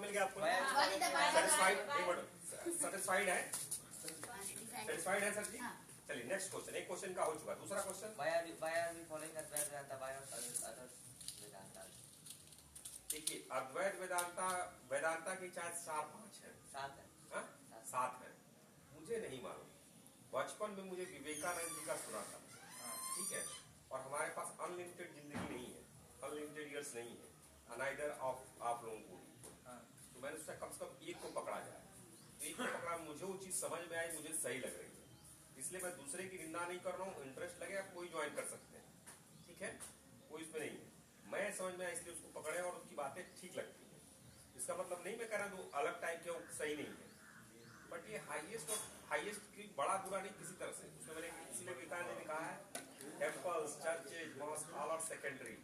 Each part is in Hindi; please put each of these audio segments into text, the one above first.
मिल गया आपको? सेटिस्फाइड है? सेटिस्फाइड है सर जी? चलिए नेक्स्ट क्वेश्चन, एक क्वेश्चन का हो चुका, दूसरा क्वेश्चन। देखिए अद्वैत वेदांता, वेदांता की चाहे 4-5 है, 7 है, मुझे नहीं मालूम। बचपन में मुझे विवेकानंद जी का सुना था, ठीक है, और हमारे पास अनलिमिटेड जिंदगी नहीं है, अनलिमिटेड ईयर्स नहीं है, अनाइदर ऑफ आप लोगों को भी, तो मैंने सोचा कम से कम एक को पकड़ा जाए। एक को पकड़ा, मुझे वो चीज समझ में आई, मुझे सही लग रही है, इसलिए मैं दूसरे की निंदा नहीं कर रहा हूँ। इंटरेस्ट लगे आप कोई ज्वाइन कर सकते हैं, ठीक है, कोई इसमें नहीं है। मैं समझ में आया इसलिए उसको पकड़े और उसकी बातें ठीक लगती हैं। इसका मतलब नहीं मैं कह रहा हूँ अलग टाइप के सही नहीं है, बट ये हाईएस्ट और हाईएस्ट की बड़ा बुरा नहीं किसी तरह से। उसमें मैंने इसलिए विवेकानंद ने कहा है temples, churches, mosque all are secondary,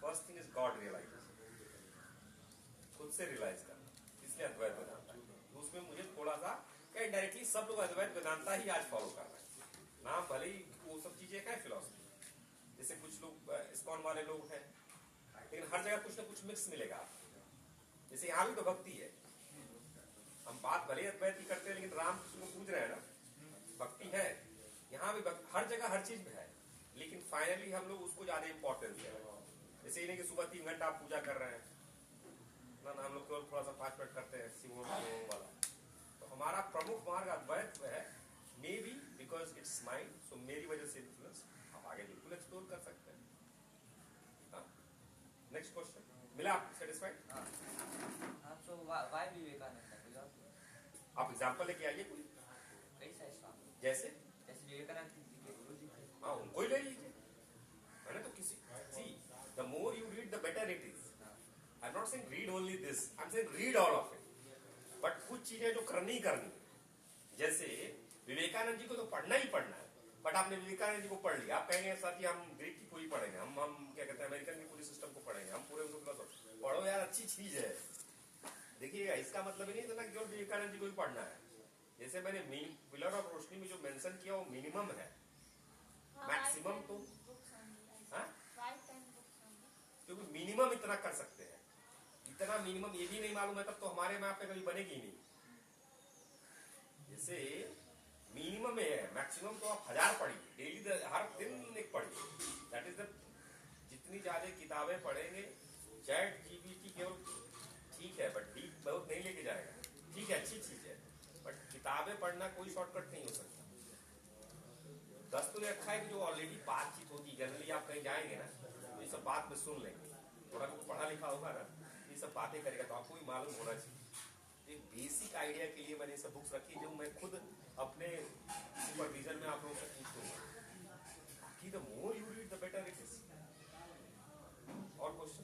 first thing is God realise, खुद से रियलाइज करना, इसलिए अद्वैत वेदांता। तो उसमें मुझे थोड़ा सा क्या डायरेक्टली सब लोग अद्वैत वेदांता ही आज फॉलो कर रहे हैं, नाम भले ही वो सब चीजें क्या है फिलॉसफी, जैसे कुछ लोग इस्कॉन वाले लोग हैं, लेकिन हर जगह कुछ ना कुछ मिक्स मिलेगा आपको। जैसे यहाँ भी तो भक्ति है, हम बात भले अद्वैत की करते हैं लेकिन राम कृष्ण को पूज रहे हैं ना, भक्ति है यहाँ भी, हर जगह हर चीज में है, लेकिन फाइनली हम लोग उसको ज्यादा इंपॉर्टेंस दे रहे हैं। जैसे ये नहीं कि सुबह 3 घंटा आप पूजा कर रहे हैं ना, हम लोग केवल थोड़ा सा 5 मिनट करते हैं शिवोम वाला। तो हमारा प्रमुख मार्ग अद्वैत है, may be because it's mind, so मेरी वजह से इन्फ्लुएंस, आप आगे बिल्कुल एक्सप्लोर कर सकते हैं। नेक्स्ट क्वेश्चन मिला आपको सेटिस्फाइड? आप एग्जांपल लेके आइए कोई, जैसे हाँ उनको ही ले लीजिए। मैंने तो किसी see the more you read the better it is. I am not saying read only this, I am saying read all of it, but कुछ चीजें जो करनी ही करनी है। जैसे विवेकानंद जी को तो पढ़ना ही पढ़ना है, बट आपने विवेकानंद जी को पढ़ लिया, आप कहेंगे सर जी हम ग्रीक की पूरी पढ़ेंगे, हम क्या कहते हैं अमेरिकन की पूरी सिस्टम को पढ़ेंगे, हम पूरे उनको पढ़ो यार, अच्छी चीज है। देखिएगा इसका मतलब ही नहीं था केवल विवेकानंद जी को ही पढ़ना है। जैसे मैंने पिलर ऑफ रोशनी में जो मेंशन किया वो मिनिमम है, मैक्सिमम तो क्योंकि मिनिमम इतना कर सकते हैं, इतना मिनिमम ये भी नहीं मालूम है तब तो हमारे में आप पे कभी बनेगी नहीं। जैसे मिनिमम है, मैक्सिमम तो आप 1000 पढ़िए डेली, हर दिन एक पढ़िए, दैट इज द। जितनी ज्यादा किताबें पढ़ेंगे, चैट जीपीटी केवल ठीक है बट डीप बहुत नहीं लेके जाएगा, ठीक है अच्छी चीज है, बट किताबें पढ़ना कोई शॉर्टकट नहीं हो सकता। 10 तो अच्छा है कि जो ऑलरेडी बातचीत होती है, जनरली आप कहीं जाएंगे ना तो ये सब बात में सुन लेंगे, थोड़ा कुछ पढ़ा लिखा होगा ना, ये सब बातें करेगा तो आपको भी मालूम होना चाहिए। एक बेसिक आइडिया के लिए मैंने सब बुक्स रखी जो मैं खुद अपने सुपरविजन में आप लोगों से पूछूंगा, कि the more you read the better it is. और question?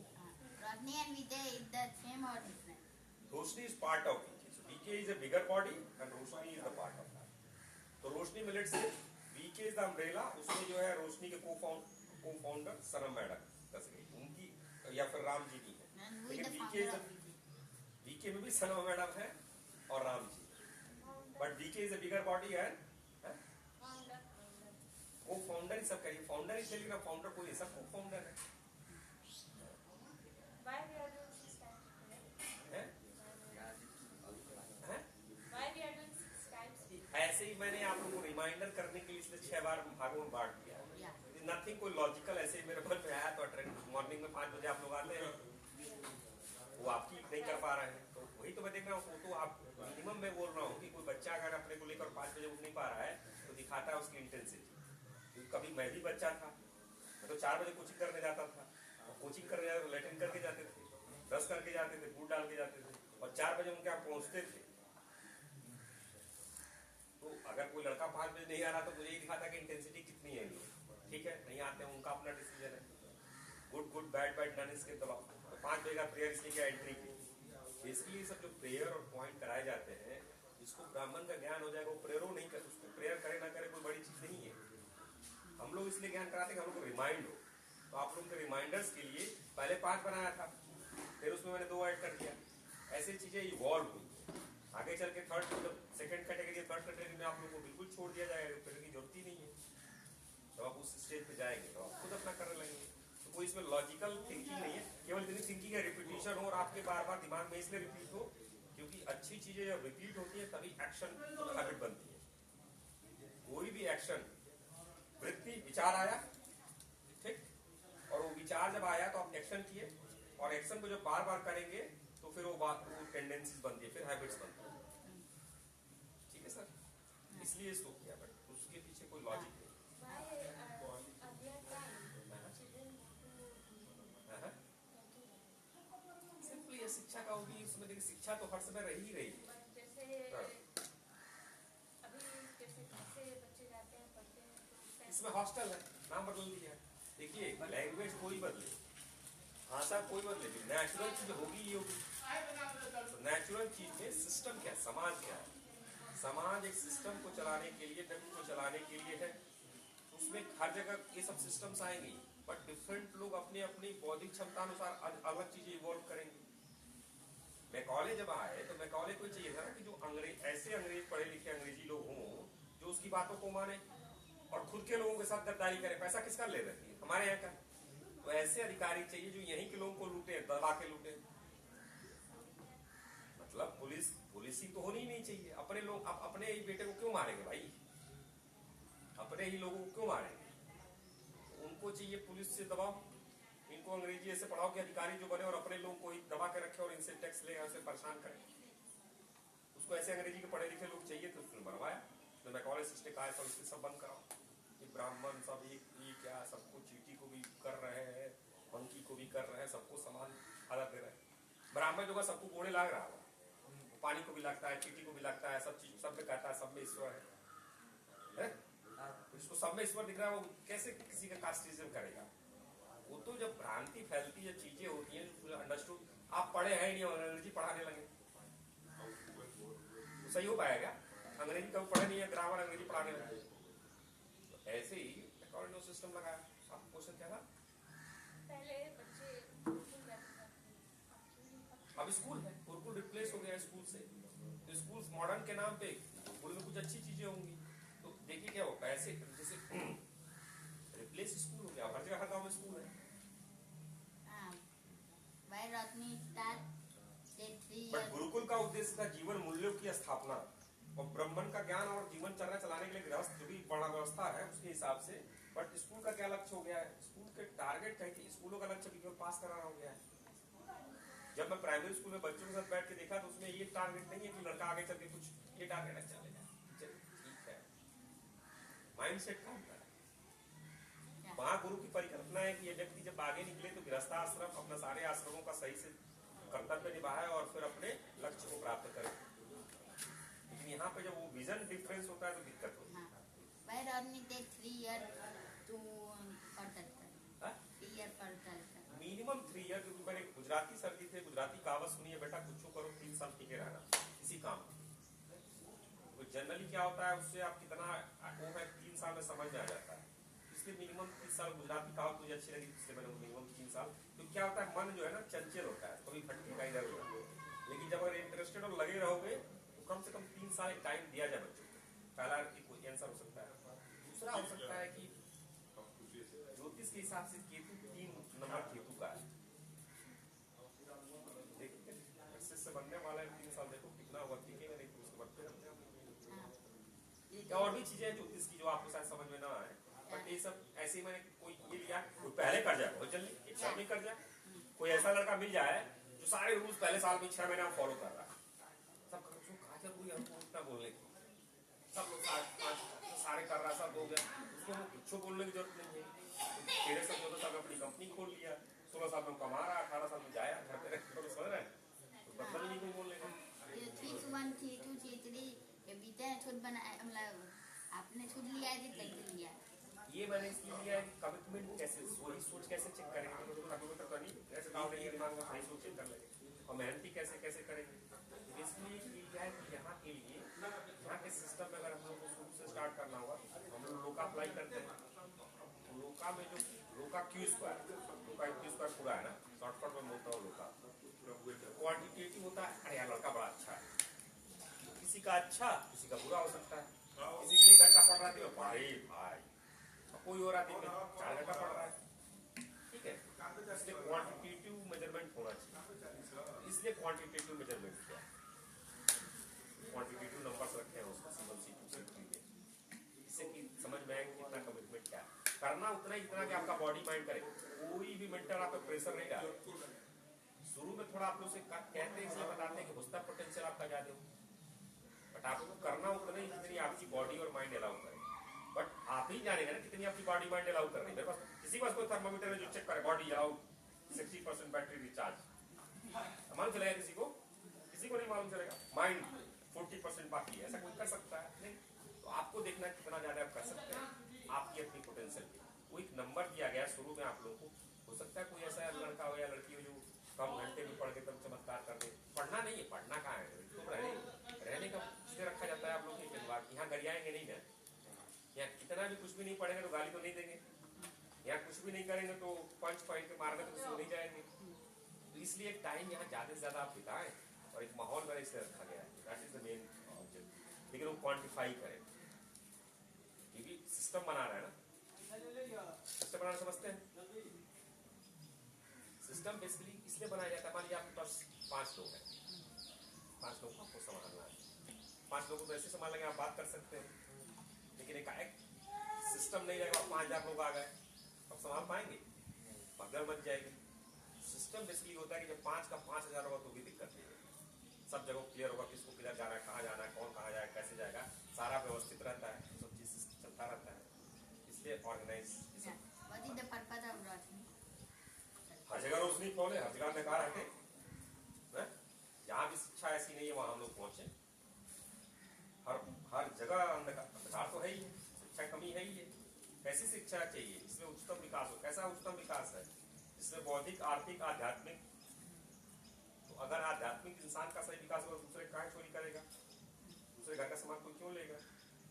Rajni and Vijay, is the same or different? Roshni is part of VK. So VK is a bigger body and Roshni is the part of that. तो रोशनी में let's say VK is the umbrella, उसमें जो है रोशनी के को-फाउंडर सनम मैडम दस गई उनकी, या फिर राम जी की है, लेकिन VK में भी सनम मैडम है और Ram ji, but VK is a bigger body है को-फाउंडर ही सब कहिए, फाउंडर ही चलिए ना, फाउंडर कोई सब को-फाउंडर है। Why we are doing 6 types? Why we are doing 6 types? ऐसे ही मैंने आप लोगों को रिमाइंडर करने के लिए इसलिए 6 बार भागों में बांट दिया। नथिंग कोई लॉजिकल, ऐसे ही मेरे मन में आया तो मॉर्निंग में 5 बजे आप लोग आते हैं, वो आपकी नहीं कर पा रहे हैं, तो वही तो मैं देख रहा हूँ। तो आप मिनिमम मैं बोल रहा हूँ कि कोई बच्चा अगर अपने को लेकर 5 बजे उठ नहीं पा रहा है तो दिखाता है उसकी इंटेंसिटी। कभी मैं भी बच्चा था, मैं तो 4 बजे कोचिंग करने जाता था, कोचिंग करने जाते थे, लैट्रिन करके जाते थे, ब्रश करके जाते थे, दूध डाल के जाते थे, और 4 बजे उनके यहाँ पहुंचते थे। तो अगर कोई लड़का 5 बजे नहीं आ रहा तो मुझे ही दिखाता कि इंटेंसिटी कितनी है, ठीक है नहीं आते हैं उनका अपना डिसीजन है, good good bad bad done इसके दबाव। तो 5 बजे का प्रेयर इसलिए क्या एंट्री की, बेसिकली सब जो प्रेयर और पॉइंट कराए जाते हैं इसको ब्राह्मण का ज्ञान हो जाएगा, वो प्रेयरों नहीं कर, उसको प्रेयर करे ना करे कोई बड़ी चीज नहीं है। हम लोग इसलिए ज्ञान कराते हैं हम लोग को रिमाइंड हो, तो आप लोगों के रिमाइंडर्स के लिए पहले 5 बनाया था, फिर उसमें मैंने 2 ऐड कर दिया, ऐसी चीजें इवॉल्व हुई। आगे चल के सेकंड कैटेगरी थर्ड कैटेगरी में आप लोगों को बिल्कुल छोड़ दिया जाएगा, फिर की जरूरत ही नहीं है। तो आप उस स्टेज पे जाएंगे तो आप खुद अपना करने लगेंगे। तो कोई इसमें लॉजिकल थिंकिंग नहीं है, केवल इतनी थिंकिंग है रिपीटेशन रिपीटिशन हो और आपके बार बार दिमाग में इसलिए रिपीट हो क्योंकि अच्छी चीजें जब रिपीट होती है तभी एक्शन हैबिट बनती है। कोई भी एक्शन, वृत्ति, विचार आया, ठीक, और वो विचार जब आया तो आप एक्शन किए और एक्शन को जब बार बार करेंगे तो फिर वो टेंडेंसीज बनती है, फिर हैबिट्स बनती है। ठीक है सर, इसलिए इसको किया, बट उसके पीछे कोई लॉजिक नहीं। सिंपली ये शिक्षा का होगी, उसमें देखिए शिक्षा तो हर समय रही ही रही है। जैसे अभी जैसे से बच्चे जाते हैं पढ़ते हैं तो इसमें हॉस्टल है, नाम बदल दिया है। देखिए लैंग्वेज कोई बदले, भाषा कोई बदले, नेचुरल चीज होगी ये होगी। तो नेचुरल चीज में सिस्टम क्या है, समाज क्या है? समाज एक सिस्टम को चलाने के लिए, व्यक्ति को चलाने के लिए है। उसमें हर जगह ये सब सिस्टम्स आएंगी, बट डिफरेंट लोग अपने अपनी बौद्धिक क्षमता अनुसार अलग चीजें इवॉल्व करेंगे। मैकॉले जब आए तो मैकॉले को चाहिए था ना कि जो अंग्रेज, ऐसे अंग्रेज पढ़े लिखे अंग्रेजी लोग हों जो उसकी बातों को माने और खुद के लोगों के साथ गद्दारी करे। पैसा किसका ले रही है? हमारे यहाँ का। तो ऐसे अधिकारी चाहिए जो यहीं के लोगों को लूटे, दबा के लूटे। मतलब पुलिस ही तो होनी ही नहीं चाहिए। अपने लोग अपने ही बेटे को क्यों मारेंगे भाई? अपने ही लोगों को क्यों मारेंगे? उनको चाहिए पुलिस से दबाओ, इनको अंग्रेजी ऐसे पढ़ाओ कि अधिकारी जो बने और अपने लोगों को ही दबा के रखे और इनसे टैक्स ले, उसे परेशान करे। उसको ऐसे अंग्रेजी के पढ़े लिखे लोग चाहिए तो उसने बनवाया। तो मैकॉले ने कहा सब इसके सब बंद कराओ, ये ब्राह्मण सब ये क्या सबको, चीटी को भी कर रहे हैं, मंकी को भी कर रहे हैं, सबको समान आदत दे रहे हैं। ब्राह्मण जो का सबको कोड़े लाग रहा है, पानी को भी लगता है, चीटी को भी लगता है, सब चीज सब में कहता है सब में ईश्वर है। इसको सब में ईश्वर दिख रहा है, वो कैसे किसी का कास्टिज्म करेगा? वो तो जब भ्रांति फैलती है, चीजें होती हैं अंडरस्टूड। आप पढ़े हैं नहीं और अंग्रेजी पढ़ाने लगे तो सही हो पाएगा? अंग्रेजी कभी पढ़े नहीं है, ग्रामर अंग्रेजी पढ़ाने लगे। तो ऐसे ही मैकॉले सिस्टम लगाया। आपका क्वेश्चन क्या था? पहले बच्चे गुरुकुल जाते थे, अब स्कूल है, गुरुकुल रिप्लेस हो गया स्कूल से। तो स्कूल मॉडर्न के नाम पे गुरुकुल में कुछ अच्छी चीजें होंगी। तो देखिए क्या होगा, ऐसे जैसे रिप्लेस स्कूल हो गया, हर जगह हर गाँव में स्कूल है। बट गुरुकुल का उद्देश्य था जीवन मूल्यों की स्थापना और ब्राह्मण का ज्ञान और जीवन चर्या चलाने के लिए गृहस्थ जो भी बड़ा व्यवस्था है उसके हिसाब से। बट स्कूल का क्या लक्ष्य हो गया है? स्कूल के टारगेट क्या है? स्कूलों का लक्ष्य केवल पास कराना हो गया है। जब मैं प्राइमरी स्कूल में बच्चों के साथ बैठ के देखा तो उसमें ये टारगेट नहीं है कि लड़का आगे चल के कुछ, ये टारगेट है चलेगा, ठीक है, माइंडसेट काम कर। वहां गुरु की परिकल्पना है कि ये व्यक्ति जब आगे निकले तो गृहस्थाश्रम अपना सारे आश्रमों का सही से कर्तव्य निभाए और फिर अपने लक्ष्य को प्राप्त करे। लेकिन यहाँ पे जब वो विजन डिफरेंस होता है तो दिक्कत होती है। मिनिमम 3 ईयर, क्योंकि मैंने गुजराती सर जी थे, गुजराती कहावत सुनी है, बेटा कुछ करो 3 साल टिके रहना किसी काम में। तो जनरली क्या होता है उससे आप कितना वो है 3 साल में समझ में आ जाता है। इसलिए मिनिमम 3 साल गुजराती कहावत मुझे अच्छी लगी, इसलिए मैंने मिनिमम 3 साल। तो क्या होता है मन जो है ना चंचल होता है, कभी भटकेगा इधर उधर। लेकिन जब अगर इंटरेस्टेड और लगे रहोगे तो कम से कम 3 साल टाइम दिया जाए बच्चों को। पहला कोई आंसर हो सकता है। दूसरा हो सकता है कि ज्योतिष के हिसाब से केतु 3 नंबर केतु का है। देखिए इससे बनने वाला है 3 साल, देखो कितना हुआ, टिकेगा नहीं तो उसके बाद फिर और भी चीजें ज्योतिष की जो आपको शायद समझ में ना आए। बट ये सब ऐसे ही मैंने कोई ये लिया, कोई पहले कर जाए बहुत जल्दी, एक साल में कर जाए। कोई ऐसा लड़का मिल जाए जो सारे रूल्स पहले साल में 6 महीने में फॉलो कर रहा है। सब कहा जरूरी हमको उतना बोलने की, सब लोग सारे कर रहा, सब हो गया, उसको कुछ बोलने की जरूरत नहीं है। 13 से 14 साल में अपनी कंपनी खोल लिया, 16 साल में कमा रहा, 18 साल में जाया घर पे रह के, समझ रहे हैं? तो मतलब ही नहीं कोई बोलने का। आपने खुद लिया है कि कैसे लिया? ये मैंने इसलिए लिया है कि कमिटमेंट कैसे, वही सोच कैसे चेक करेंगे, तो कंप्यूटर तो नहीं ऐसे काम नहीं दिमाग में सही सोच चेक कर लेंगे और मेहनती कैसे कैसे करेंगे। इसलिए क्या है कि यहाँ के लिए, यहाँ के सिस्टम में अगर हम लोग को शुरू से स्टार्ट करना होगा, हम लोग लोका अप्लाई करते हैं। लोका में जो लोका क्यू स्क्वायर पूरा है ना, शॉर्टकट में बोलता हूँ लोका, क्वांटिटेटिव होता है। अरे यार लड़का बड़ा अच्छा है, तो किसी का अच्छा किसी का बुरा हो सकता है। किसी के लिए घंटा पड़ रहा है भाई भाई, कोई और दिन में 4 घंटा पड़ रहा है, ठीक है। इसलिए क्वांटिटेटिव मेजरमेंट होना चाहिए। इसलिए क्वांटिटेटिव मेजरमेंट किया, क्वांटिटेटिव नंबर्स रखे हैं उसको C1 C2 C3 में, इससे कि समझ में आए कितना कमिटमेंट क्या है। करना उतना ही जितना कि आपका बॉडी माइंड करे, कोई भी मेंटर आप पे प्रेशर नहीं डाले। शुरू में थोड़ा आप लोग से कहते हैं इसलिए बताते हैं कि हो सकता है पोटेंशियल आपका ज्यादा हो, बट आपको करना उतना ही जितनी आपकी बॉडी और माइंड अलाउ करे। बट आप ही जानेंगे ना कितनी आपकी बॉडी माइंड अलाउ कर रही है। मेरे पास किसी के पास कोई थर्मामीटर है जो चेक करे बॉडी अलाउ 60% बैटरी रिचार्ज, मालूम चलेगा किसी को? किसी को नहीं मालूम चलेगा। माइंड 40% बाकी है, ऐसा कोई कर सकता है नहीं? तो आपको देखना कितना ज्यादा आप कर सकते हैं आपकी अपनी पोटेंशियल की। वो एक नंबर दिया गया शुरू में आप लोगों को। हो सकता है कोई ऐसा लड़का हो या लड़की हो जो कम घंटे में पढ़ के तब चमत्कार कर दे। पढ़ना नहीं है, पढ़ना कहाँ है, तुम रहने का इसलिए रखा जाता है आप लोग के बात। यहाँ गरियाएंगे नहीं ना, यहाँ कितना भी कुछ भी नहीं पढ़ेंगे तो गाली तो नहीं देंगे, यहाँ कुछ भी नहीं करेंगे तो पंच पॉइंट के मारने तो किसी नहीं जाएंगे। तो इसलिए टाइम यहाँ ज्यादा से ज्यादा आप बिताएं और एक माहौल में इसलिए रखा गया है, that is the main object. लेकिन वो क्वांटिफाई करें, क्योंकि सिस्टम बना रहा है ना, सिस्टम बनाना समझते हैं। सिस्टम बेसिकली इसलिए बनाया जाता है, मान लीजिए आपके पास 5 लोग हैं, 5 लोग आपको संभालना है। 5 लोगों को ऐसे संभाल लेंगे आप बात कर सकते हैं, लेकिन एक सिस्टम नहीं रहेगा। 5000 लोग आ गए, अब संभाल पाएंगे? भगदड़ मच जाएगी। सिस्टम बेसिकली होता है कि जब 5 का 5000 होगा तो भी दिक्कत नहीं है, सब जगह क्लियर होगा किसको किधर जाना है, कहाँ जाना है, कौन कहाँ जाएगा, कैसे जाएगा, सारा व्यवस्थित रहता है, सब चीज चलता रहता है। इसलिए ऑर्गेनाइज हर जगह रोशनी खोले, हर जगह अंधकार हटे। जहाँ भी शिक्षा ऐसी नहीं है वहां हम लोग पहुंचे। हर जगह अंधकार तो है ही है, शिक्षा कमी है ही है। कैसी शिक्षा चाहिए जिसमें उच्चतम विकास हो? कैसा उच्चतम विकास है? जिसमें बौद्धिक, आर्थिक, आध्यात्मिक। तो अगर आध्यात्मिक इंसान का सही विकास होगा, दूसरे का चोरी करेगा, दूसरे घर का सामान कोई क्यों लेगा,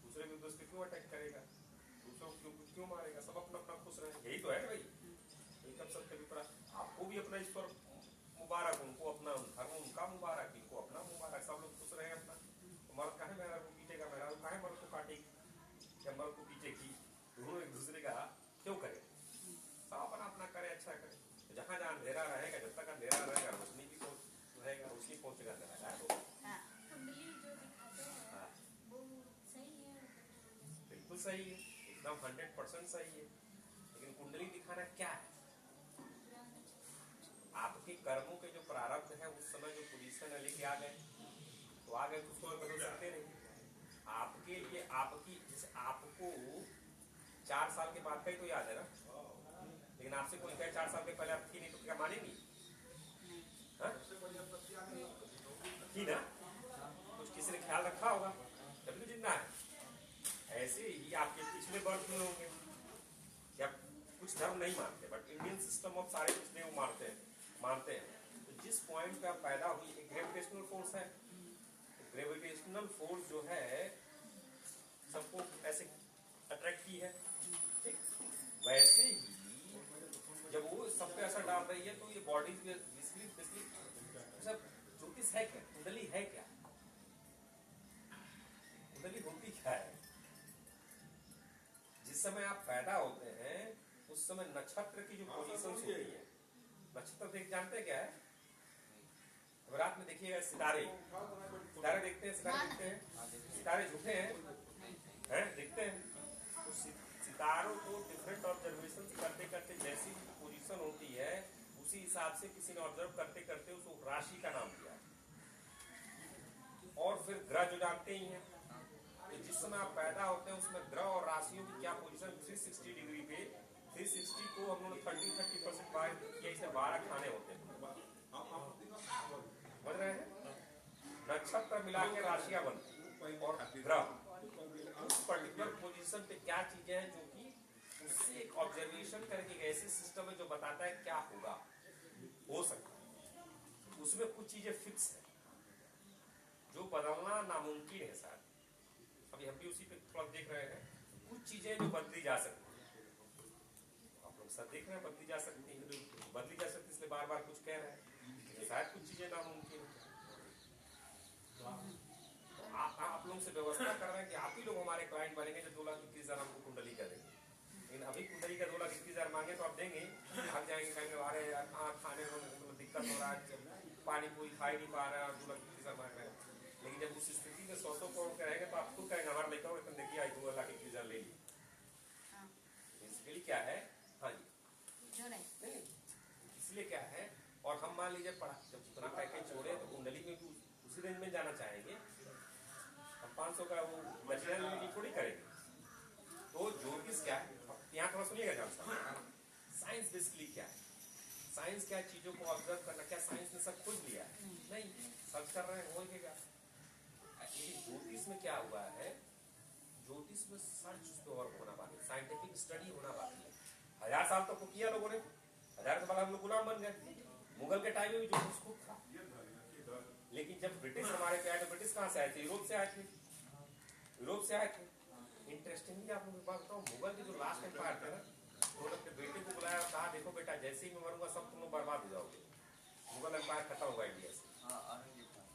दूसरे के दोस्त पे क्यों अटैक करेगा, दूसरों को क्यों मारेगा? सब अपना अपना खुश रहे, यही तो है भाई। एकदम सत्य विपरीत। आपको भी अपना ईश्वर मुबारक, उनको अपना धर्म उनका मुबारक, इनको अपना मुबारक, सब लोग खुश रहे अपना। तो मर्द काहे मेरा को पीटेगा, मेरा काहे मर्द को काटेगी या मर्द को पीटेगी? दोनों एक दूसरे का क्यों करे? सब अपना अपना करे, अच्छा करे। तो जहाँ जहाँ अंधेरा रहेगा, जब तक अंधेरा रहेगा रोशनी भी रहेगा, रोशनी पहुंचेगा अंधेरा। कुंडली जो दिखाते हैं वो सही है? बिल्कुल सही है, एकदम 100% सही है। लेकिन कुंडली दिखाना क्या है? आपके कर्मों के जो प्रारब्ध है उस समय जो पोजीशन है लेके आ गए तो आ गए, उसको बदल सकते नहीं। आपके लिए आपकी, जैसे आपको 4 साल के बाद का ही तो याद है ना, लेकिन आपसे कोई कहे 4 साल के पहले आप थी नहीं तो क्या मानेंगी? थी ना, कुछ किसी ने ख्याल रखा होगा तभी तो जिंदा है। ऐसे ही आपके पिछले बर्थ में होंगे या कुछ धर्म नहीं मानते, बट इंडियन सिस्टम ऑफ सारे कुछ नहीं मानते हैं। तो जिस पॉइंट पे आप पैदा हुई, एक ग्रेविटेशनल फोर्स है। ग्रेविटेशनल फोर्स जो है सबको ऐसे अट्रैक्ट की है, ठीक? वैसे ही जब वो सब पे असर डाल रही है तो ये बॉडी सब ज्योतिष है क्या? कुंडली है क्या? कुंडली होती क्या है? जिस समय आप पैदा होते हैं उस समय नक्षत्र की जो पोजीशन होती है, नक्षत्र देख जानते हैं क्या है? अब रात में देखिएगा सितारे देखते हैं, सितारे झूठे हैं देखते हैं। तो सितारों को डिफरेंट ऑब्जर्वेशन करते करते जैसी पोजीशन होती है उसी हिसाब से किसी ने ऑब्जर्व करते करते उसको राशि का नाम दिया। और फिर ग्रह जो जानते ही हैं, तो जिस समय आप पैदा होते हैं उसमें ग्रह और राशियों की क्या पोजीशन, 360 डिग्री पे 360 को हम लोग 30% बाहर किया, इसे 12 खाने होते हैं, समझ रहे हैं? नक्षत्र मिला के राशियां बनती और ग्रह उस पर्टिकुलर पोजीशन पे क्या चीजें हैं जो कि उससे एक ऑब्जर्वेशन करके एक ऐसे सिस्टम है जो बताता है क्या होगा, हो सकता है। उसमें कुछ चीजें फिक्स है जो बदलना नामुमकिन है। शायद अभी हम भी उसी पे थोड़ा देख रहे हैं, कुछ चीजें जो बदली जा सकती है, आप लोग सब देख रहे हैं बदली जा सकती है, बदली जा सकती है, इसलिए बार बार कुछ कह रहे हैं, शायद कुछ चीजें नामुमकिन है। आप लोगों से व्यवस्था कर रहे हैं कि आप ही लोग हमारे क्लाइंट बनेंगे जो 2,21,000 हमको कुंडली कर देंगे। लेकिन अभी कुंडली का 2,21,000 मांगे तो आप देंगे, भाग जाएंगे, कहेंगे अरे यार खाने में दिक्कत हो रहा है, पानी पूरी खा ही नहीं पा रहे हैं और दूल्हा की सब मार रहे हैं। लेकिन जब उस स्थिति में 100 करोड़ के रहेंगे तो आप खुद कहेंगे हमारा लड़का हो देखिए आई 2 लाख की ले ली। बेसिकली क्या है, हाँ जी नहीं, इसलिए क्या है, और हम मान लीजिए जब उतना पैकेज छोड़े तो कुंडली में भी उसी रेंज में जाना चाहेंगे। हम 500 का वो दक्षिणा लेने की थोड़ी करेंगे। तो ज्योतिष क्या है, यहाँ थोड़ा सुनिएगा ध्यान से। साइंस बेसिकली क्या है, साइंस क्या चीजों को ऑब्जर्व करना, क्या साइंस ने सब खोज लिया है? नहीं, सर्च कर रहे हैं हो जाएगा। लेकिन ज्योतिष में क्या हुआ है, ज्योतिष में सर्च उस पर और होना बाकी, साइंटिफिक स्टडी होना बाकी है। 1000 साल तक तो किया लोगों ने, 1000 साल हम लोग गुलाम बन गए। मुगल के टाइम में भी ज्योतिष खूब था, लेकिन जब ब्रिटिश हमारे पे आए तो ब्रिटिश कहाँ से आए थे? यूरोप से आए थे, यूरोप से आए थे। इंटरेस्टिंगली आप लोगों बात बताऊं, मुगल के जो लास्ट एम्पायर थे ना, उन्होंने अपने बेटे को बुलाया और कहा देखो बेटा जैसे ही मैं मरूंगा सब तुम लोग बर्बाद हो जाओगे, मुगल एम्पायर खत्म होगा इंडिया से।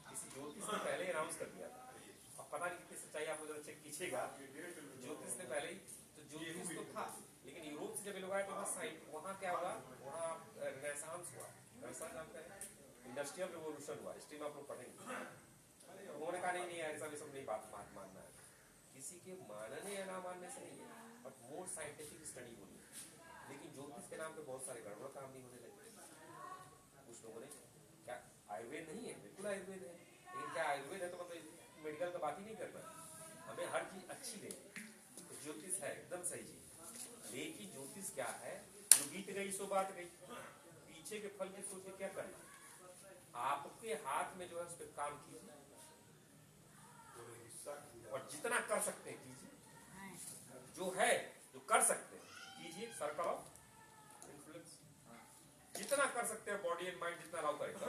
किसी ज्योतिष ने पहले अनाउंस कर दिया था। अब पता नहीं कितनी सच्चाई आप लोग चेक कीजिएगा, ज्योतिष ने पहले ही, तो ज्योतिष तो था, लेकिन यूरोप से जब लोग आए तो वहाँ क्या हुआ, वहाँ रेनेसांस हुआ। रेनेसांस जानते हैं, इंडस्ट्रियल रिवोल्यूशन हुआ, हिस्ट्री में आप लोग पढ़ेंगे। उन्होंने कहा नहीं ऐसा भी सब नहीं बात मानना है, किसी के मानने या ना मानने से नहीं है, बट मोर साइंटिफिक स्टडी होनी है। लेकिन ज्योतिष के नाम पे बहुत सारे गड़बड़ काम नहीं होने लगे। कुछ लोगों ने क्या, आयुर्वेद नहीं है, बिल्कुल आयुर्वेद है, लेकिन क्या आयुर्वेद है तो मतलब मेडिकल का बात ही नहीं करना, हमें हर चीज अच्छी देनी। तो ज्योतिष है एकदम सही चीज, लेकिन ज्योतिष क्या है, जो बीत गई सो बात गई, पीछे के फल की सोच के क्या करना, आपके हाथ में जो है उस पर काम कीजिए और जितना कर सकते हैं कीजिए, जो है जो कर सकते हैं कीजिए, सर्कल ऑफ इन्फ्लुएंस जितना कर सकते हैं, बॉडी एंड माइंड जितना अलाउ करेगा।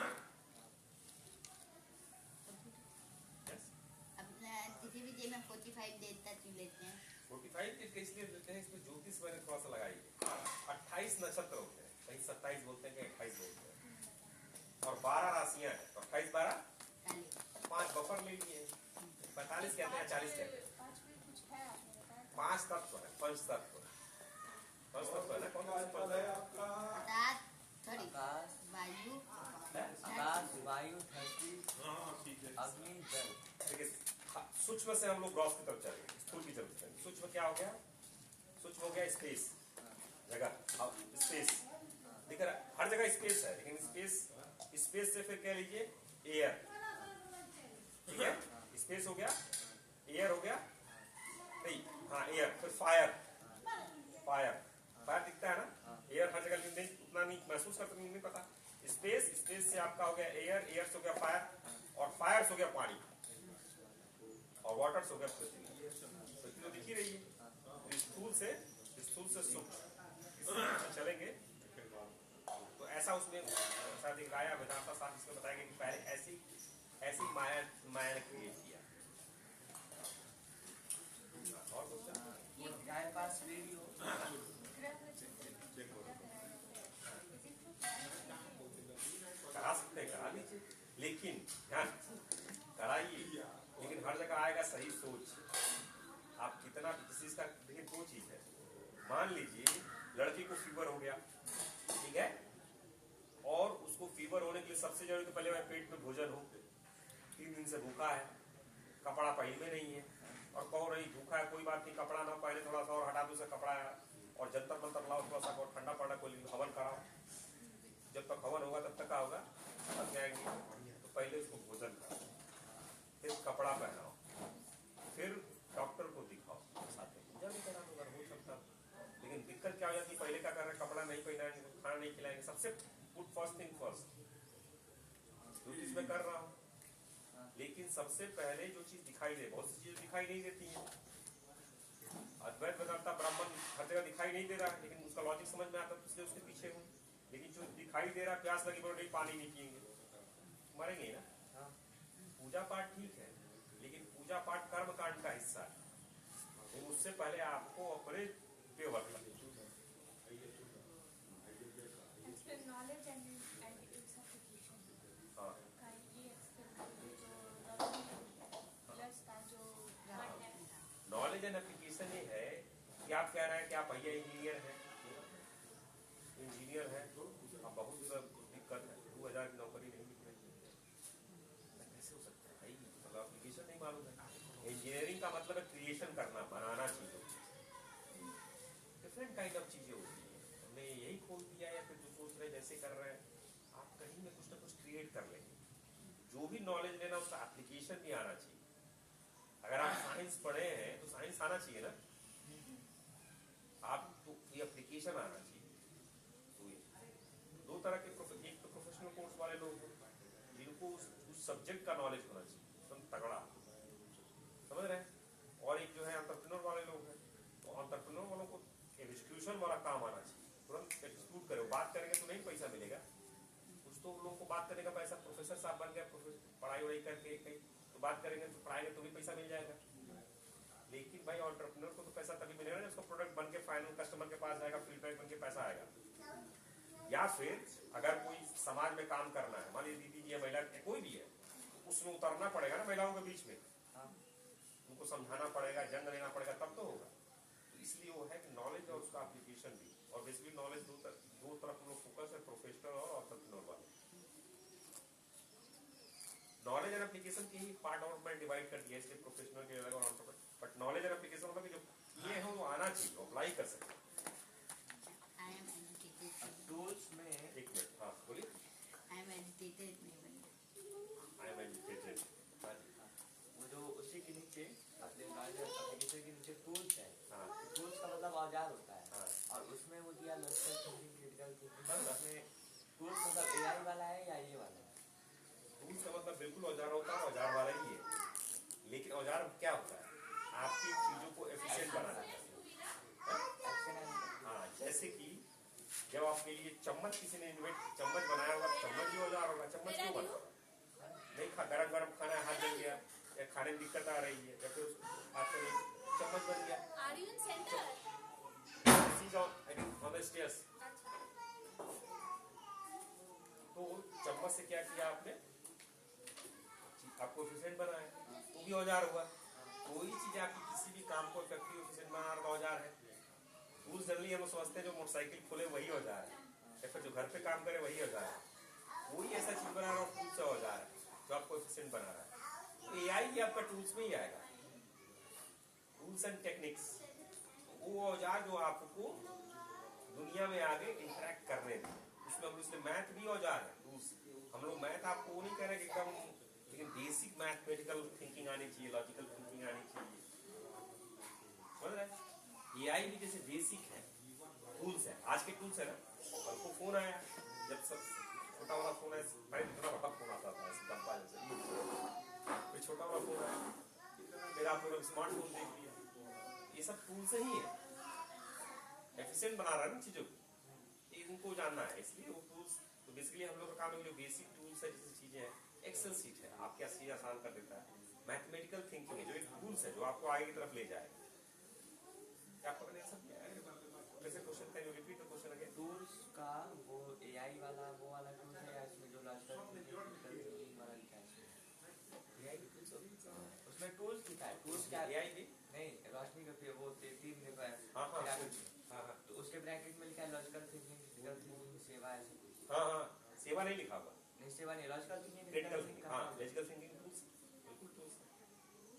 किसी भी डे में 45 डेज तक क्यों लेते हैं? 45 डेज इसलिए लेते हैं, इसमें ज्योतिष मैंने थोड़ा सा लगाई है। 28 नक्षत्र होते हैं, कहीं 27 बोलते हैं, कहीं 28 बोलते हैं, और 12 राशियां हैं, 28 12 5 बफर ले लिए, 45 कहते हैं, 40 कहते हैं। 5 तत्व है, पंच तत्व है ना, कौन सा तत्व है? आकाश, वायु, धरती, अग्नि, जल। देखिए सूक्ष्म से हम लोग ग्रॉस की तरफ चलेंगे, स्थूल की तरफ चलेंगे। सूक्ष्म क्या हो गया? सूक्ष्म हो गया स्पेस, जगह। अब स्पेस दिख रहा है, हर जगह स्पेस है, लेकिन स्पेस से फिर कह लीजिए एयर, ठीक है, स्पेस हो गया, एयर हो गया, नहीं हाँ एयर, फिर फायर दिखता है ना, एयर हर जगह, नहीं उतना नहीं महसूस करते, नहीं पता। स्पेस से आपका हो गया एयर से हो गया फायर, और फायर से हो गया पानी, और वाटर से हो गया पृथ्वी। तो दिख ही रही है। स्थूल से सूक्ष्म चलेंगे तो ऐसा उसमें ऐसा दिखाया, वेदांता शास्त्र इसमें बताया कि पहले ऐसी माया ने क्रिएट किया। और हमारे पास रेडियो, करा सकते हैं, करा लीजिए, लेकिन ध्यान कराइए, लेकिन हर जगह आएगा सही सोच। आप कितना किसी का, देखिए दो चीज है, मान लीजिए लड़की को फीवर हो गया, ठीक है, और उसको फीवर होने के लिए सबसे जरूरी तो पहले वह पेट में भोजन हो, 3 दिन से भूखा है, कपड़ा पहन में नहीं है, और कहो रही भूखा है कोई बात नहीं, कपड़ा ना पहने, थोड़ा सा और हटा दो उसे कपड़ा है, और जंतर मंतर लाओ, थोड़ा सा और ठंडा पड़ा, कोई हवन कराओ, जब तक हवन होगा तब तक क्या होगा, थक जाएंगे, तो पहले उसको भोजन कराओ, फिर कपड़ा पहनाओ, फिर डॉक्टर को दिखाओ, पूजा भी करा अगर हो सकता। लेकिन दिक्कत क्या हो जाती है, पहले क्या कर रहे हैं, कपड़ा नहीं पहनाएंगे, खाना नहीं खिलाएंगे, सबसे पुट फर्स्ट थिंग फर्स्ट, इसमें कर रहा हूँ, लेकिन सबसे पहले जो चीज दिखाई दे, बहुत सी चीजें दिखाई नहीं देती है। अद्वैत वेदांता ब्राह्मण हर जगह दिखाई नहीं दे रहा है, लेकिन उसका लॉजिक समझ में आता है, इसलिए उसके पीछे हूँ। लेकिन जो दिखाई दे रहा है, प्यास लगी बोलो नहीं पानी नहीं पिएंगे, मरेंगे ना। पूजा पाठ ठीक है, लेकिन पूजा पाठ कर्म कांड का हिस्सा है, तो उससे पहले आपको अपने पे वर्क करना। नॉलेज एंड एप्लीकेशन, हाँ का ये प्लस का जो नॉलेज एंड एप्लीकेशन ये है कि आप कह रहे हैं कि आप भैया इंजीनियर हैं, अब बहुत दिक्कत है, 2000 की नौकरी नहीं मिल रही है, काइंड ऑफ चीजें होती है। हमने यही खोल दिया या फिर जो सोच रहे जैसे कर रहे हैं, आप कहीं में कुछ ना कुछ क्रिएट कर लेंगे। जो भी नॉलेज लेना उसका एप्लीकेशन भी आना चाहिए। अगर आप साइंस पढ़े हैं तो साइंस आना चाहिए ना, आप तो ये एप्लीकेशन आना चाहिए। तो ये दो तरह के एक तो प्रोफेशनल कोर्स वाले लोग हैं जिनको उस सब्जेक्ट का नॉलेज होना चाहिए एकदम तगड़ा, समझ रहे हैं, और एक जो है एंटरप्रेन्योर वाले लोग हैं। तो एंटरप्रेन्योर वालों को एग्जीक्यूशन वाला काम आना चाहिए, तुरंत एग्जीक्यूट करो। बात करेंगे तो नहीं पैसा मिलेगा, कुछ तो लोगों को बात करने का पैसा, प्रोफेसर साहब बन गए, पढ़ाई वढ़ाई करके कहीं तो बात करेंगे तो पढ़ाएंगे तो भी पैसा मिल जाएगा। लेकिन भाई एंटरप्रेन्योर को तो पैसा तभी मिलेगा जब उसका प्रोडक्ट बन के फाइनल कस्टमर के पास जाएगा, फीडबैक बन के पैसा आएगा। या फिर अगर कोई समाज में काम करना है, मान लीजिए दीदी जी या महिला कोई भी है, उसमें उतरना पड़ेगा ना महिलाओं के बीच में, उनको समझाना पड़ेगा, जंग लेना पड़ेगा, तब तो होगा। तो इसलिए वो है कि नॉलेज और उसका एप्लीकेशन भी, और बेसिकली नॉलेज दो तरफ हम लोग फोकस है, प्रोफेशनल और एंटरप्रेन्योर वाले। नॉलेज एंड एप्लीकेशन की ही पार्ट और मैं डिवाइड कर दिया, इसलिए प्रोफेशनल के अलग और entrepreneur. But knowledge and application मतलब जो ये है वो आना चाहिए, अप्लाई कर सकते। टूल्स में एक मिनट, हाँ बोलिए। आई एम एजुकेटेड नहीं बनी। आई एम एजुकेटेड, हाँ जी। वो जो उसी के नीचे अपने एप्लीकेशन के नीचे टूल्स है, हाँ टूल्स का मतलब औजार होता है। हाँ। और उसमें वो दिया लॉजिकल थिंकिंग, क्रिटिकल थिंकिंग। उसमें टूल्स मतलब एआई वाला है या ये वाला है? टूल्स का मतलब बिल्कुल औजार होता है, औजार वाला ही है। लेकिन औजार क्या होता है, आपकी चीजों को एफिशिएंट बनाना है। हाँ, जैसे कि जब आपके लिए चम्मच किसी ने चम्मच बनाया होगा, चम्मच ही औजार होगा। चम्मच क्यों बना? नहीं गरम गरम खाना है, हाथ जल गया, या खाने में दिक्कत आ रही है, या फिर आपके लिए चम्मच बन गया। तो चम्मच से क्या किया आपने, आपको एफिशिएंट बनाया, तो भी औजार हुआ। कोई चीज आपकी किसी भी काम को इफेक्टिव एफिशिएंट बना रहा औजार है। टूल्स जनरली हम समझते हैं जो मोटरसाइकिल खोले वही औजार है, या फिर जो घर पे काम करे वही औजार है। कोई ऐसा चीज बना रहा हो टूल से औजार है जो आपको एफिशिएंट बना रहा है। तो एआई भी आपका टूल्स में ही आएगा, टूल्स एंड टेक्निक्स। वो औजार जो आपको दुनिया में आगे इंटरेक्ट करने दें। उसमें हम उसमें मैथ भी औजार है, टूल्स। हम लोग मैथ आपको वो नहीं कह रहे कि एकदम, लेकिन बेसिक मैथमेटिकल थिंकिंग आनी चाहिए, लॉजिकल थिंकिंग आनी चाहिए, समझ रहे हैं। एआई भी जैसे बेसिक है, टूल्स है। आज के टूल्स है ना, कल को फोन आया, जब सब छोटा वाला फोन है, पहले इतना बड़ा फोन आता था डब्बा जैसे, फिर छोटा वाला फोन आया, फिर आप लोग स्मार्टफोन देख लिया। ये सब टूल्स ही है, एफिशिएंट बना रहा है ना चीजों को, इनको जानना है। इसलिए वो टूल्स, तो बेसिकली हम लोग का काम है जो बेसिक टूल्स है, जैसे चीजें हैं, एक्सेल सीट है, आपकी चीज आसान कर देता है। मैथमेटिकल थिंकिंग है जो एक टूल्स है जो आपको आगे की तरफ ले जाएगा। आपको मैंने सब कैसे question can you repeat the question again? Tools का वो एआई वाला वो वाला टूल है या इसमें जो लॉजिकल थिंकिंग वाला लिखा है? एआई टूल्स उसमें टूल्स लिखा है। टूल्स क्या? एआई भी नहीं, रोशनी का वो तीन लिखा है। हाँ हाँ हाँ हाँ, तो उसके ब्रैकेट में लिखा है लॉजिकल थिंकिंग, क्रिटिकल थिंकिंग, सेवा, ऐसे कुछ। हाँ हाँ, सेवा नहीं लिखा हुआ, नहीं सेवा नहीं, लॉजिकल थिंकिंग, क्रिटिकल थिंकिंग। हाँ, लॉजिकल थिंकिंग टूल्स, बिल्कुल टूल्स।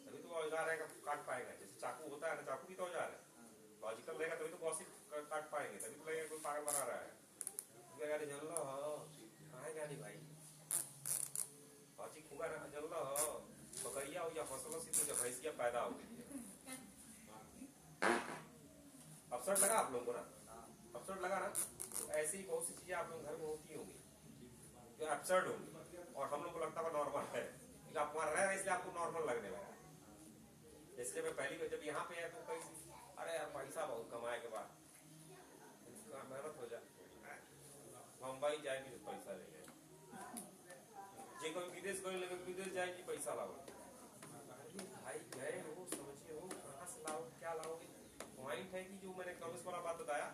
तभी तो औजार है, काट पाएगा। जैसे चाकू होता है ना, चाकू भी तो औजार है। लॉजिकल रहेगा तभी तो बहुत सी काट पाएंगे, तभी तो लगेगा कोई पागल बना रहा है। गाड़ी जल लो, हाँ गाड़ी भाई लॉजिक होगा ना, जल लो बकरिया हो या फसलों से तो भैंसिया पैदा हो गई है। अवसर लगा आप लोगों को ना, अवसर लगा ना, तो ऐसी ही बहुत सी चीजें आप लोग घर में होती होंगी जो एब्सर्ड होंगी और हम लोग को लगता है नॉर्मल है, आप वहां रह रहे इसलिए आपको नॉर्मल लगने लगा। जैसे मैं पहली बार जब यहाँ पे आया तो कहीं, अरे यार पैसा बहुत कमाए के बाद मेहनत हो जाए, मुंबई जाएगी तो पैसा ले जे कोई विदेश गए लगे विदेश जाएगी पैसा लाओ। भाई गए हो, समझिए हो, कहाँ से लाओ, क्या लाओगे? पॉइंट है कि जो मैंने इकोनॉमिक्स वाला बात बताया,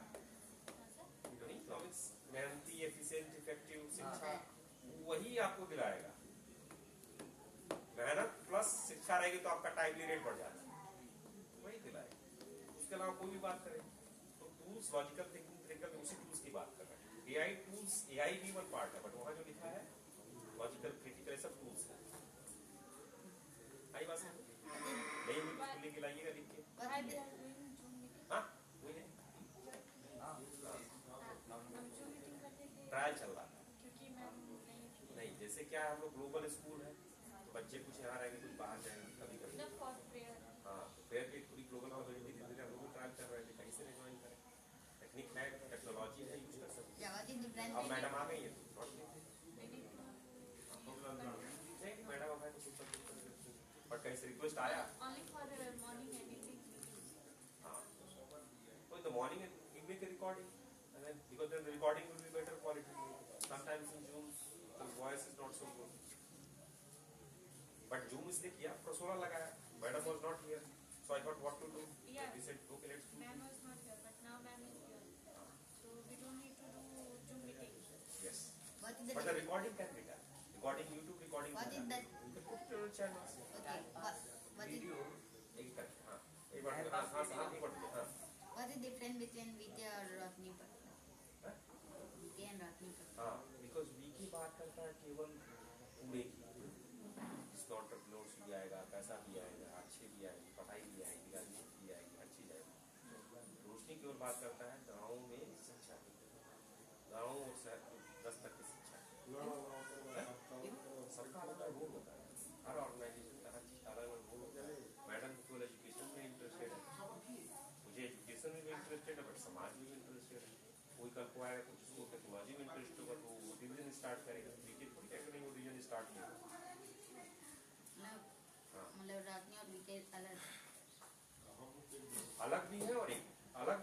इकोनॉमिक्स मेहनती, एफिशिएंट, इफेक्टिव शिक्षा वही आपको दिलाएगा। मेहनत प्लस शिक्षा रहेगी तो आपका टाइमली रेट बढ़ जाता है, वही दिलाएगा। उसके अलावा कोई भी बात करें तो टूल्स, लॉजिकल थिंकिंग, क्रिटिकल, उसी टूल्स की बात कर रहे हैं। एआई टूल्स, एआई भी वन पार्ट है, बट वहां जो लिखा है लॉजिकल, क्रिटिकल, सब टूल्स है। आई बात नहीं लिख के लाइएगा, लिख के। हाँ वही है। क्या है, हम लोग ग्लोबल स्कूल है, तो बच्चे कुछ यहाँ रहेंगे कुछ बाहर जाएंगे कभी कभी। The for prayer. हाँ, फेयर की पूरी ग्लोबल कम्युनिटी धीरे धीरे हम लोग ट्रायल कर रहे थे, कहीं से नहीं ज्वाइन करें। टेक्निक है, टेक्नोलॉजी है, यूज कर सकते Yeah, what is the हैं। plan? अब मैडम आ गई है तो नोट लेते हैं। We need to नहीं, मैडम अब है तो कुछ बट कहीं से रिक्वेस्ट आया। only for morning editing. हाँ, तो in the morning we make a recording and then because then the recording will be better quality. Sometimes in Zoom the voice is not so good. But Zoom इसलिए किया, प्रोसोरा लगाया, madam was not here, so I thought what to do. Yeah. We said okay let's do. Man was not here, but now man is here. So we don't need to do Zoom meeting. Yes. What is But the the recording can be done. Recording YouTube recording. what is that? You can put it on channels. Okay. What is video एक कर हाँ एक बार हाँ हाँ हाँ एक बार हाँ what is the difference between Vijay और रत्नी पर? हाँ? Vijay and रत्नी पर. हाँ because वीकी बात करता है केवल पूरे की नॉट नोट्स भी आएगा, पैसा भी आएगा, अच्छे भी आएगी, पढ़ाई भी आएगी, राजनीति भी आएगी, हर चीज आएगी। रोशनी केवल बात करता है गाँव में शिक्षा की, गाँव और शहर 10 तक की शिक्षा। सबका अलग अलग रोल होता है, हर ऑर्गेनाइजेशन का हर चीज अलग अलग रोल होता है। मैडम केवल एजुकेशन में इंटरेस्टेड है, मुझे एजुकेशन में भी इंटरेस्टेड है, बट समाज में भी इंटरेस्टेड है। कोई कल को आएगा कुछ उसको टेक्नोलॉजी में इंटरेस्ट होगा तो वो डिवीजन स्टार्ट करेगा, क्रिकेट थोड़ी कहेगा नहीं वो डिवीजन स्टार्ट नहीं होगा। मतलब रत्नी और विजय अलग. अलग भी है और एक अलग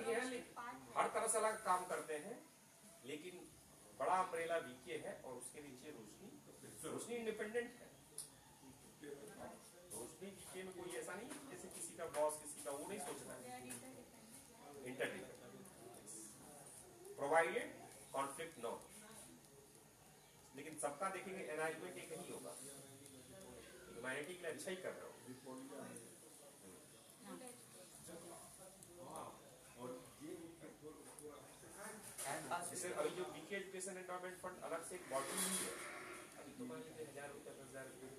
ही है, लेकिन हर तरह से अलग काम करते हैं, लेकिन बड़ा अम्ब्रेला वीके है और उसके नीचे रोशनी इंडिपेंडेंट है। रोशनी वीके में कोई ऐसा नहीं है जैसे किसी का बॉस किसी का, वो नहीं सोचना है। They are interdependent. Interdependent provided conflict no, लेकिन सबका देखेंगे एनलाइटमेंट एक ही होगा, ह्यूमैनिटी के लिए अच्छा ही कर रहा हूँ। जैसे अभी जो बीके एजुकेशन एंडोमेंट फंड अलग से एक बॉडी हुई है, अभी तो मान लीजिए 1000 रुपया 10,000 रुपये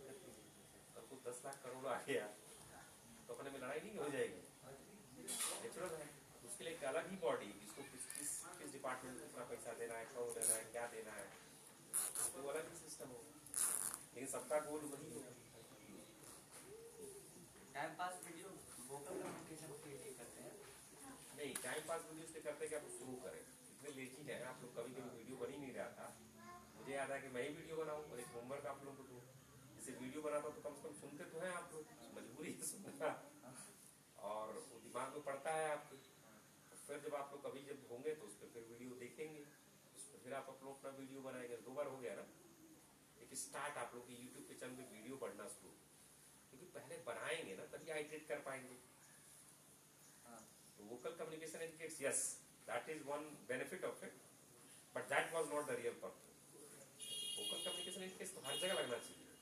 आपको 10 लाख करोड़ आ गया तो अपने में लड़ाई नहीं हो जाएगी, नेचुरल है। उसके लिए एक अलग ही बॉडी, जिसको किस डिपार्टमेंट को कितना पैसा देना है, कब देना है, क्या देना है, तो वो अलग ही सिस्टम होगा, लेकिन सबका गोल वही होगा। Time pass video vocal communication के लिए करते हैं। नहीं, टाइम पास वीडियो इसलिए करते हैं कि आप शुरू करें, इतने लेजी है आप लोग, कभी कभी वीडियो बन ही नहीं रहा था। मुझे याद है कि मैं ही वीडियो बनाऊं और एक होमवर्क आप लोगों को दूं, जैसे वीडियो बनाता तो कम से कम सुनते तो हैं आप लोग, मजबूरी है सुनना और वो दिमाग में पड़ता है आपके। फिर जब आप लोग कभी जब होंगे तो उस पर फिर वीडियो देखेंगे, उस पर फिर आप लोग अपना वीडियो बनाएंगे। 2 बार हो गया ना, एक स्टार्ट आप लोग की यूट्यूब पे चैनल में वीडियो बढ़ना शुरू, क्योंकि पहले बनाएंगे ना तभी आइटरेट कर पाएंगे। Vocal communication indicates yes, that is one benefit of it, but that was not the real purpose. Vocal communication indicates तो हर जगह लगना चाहिए,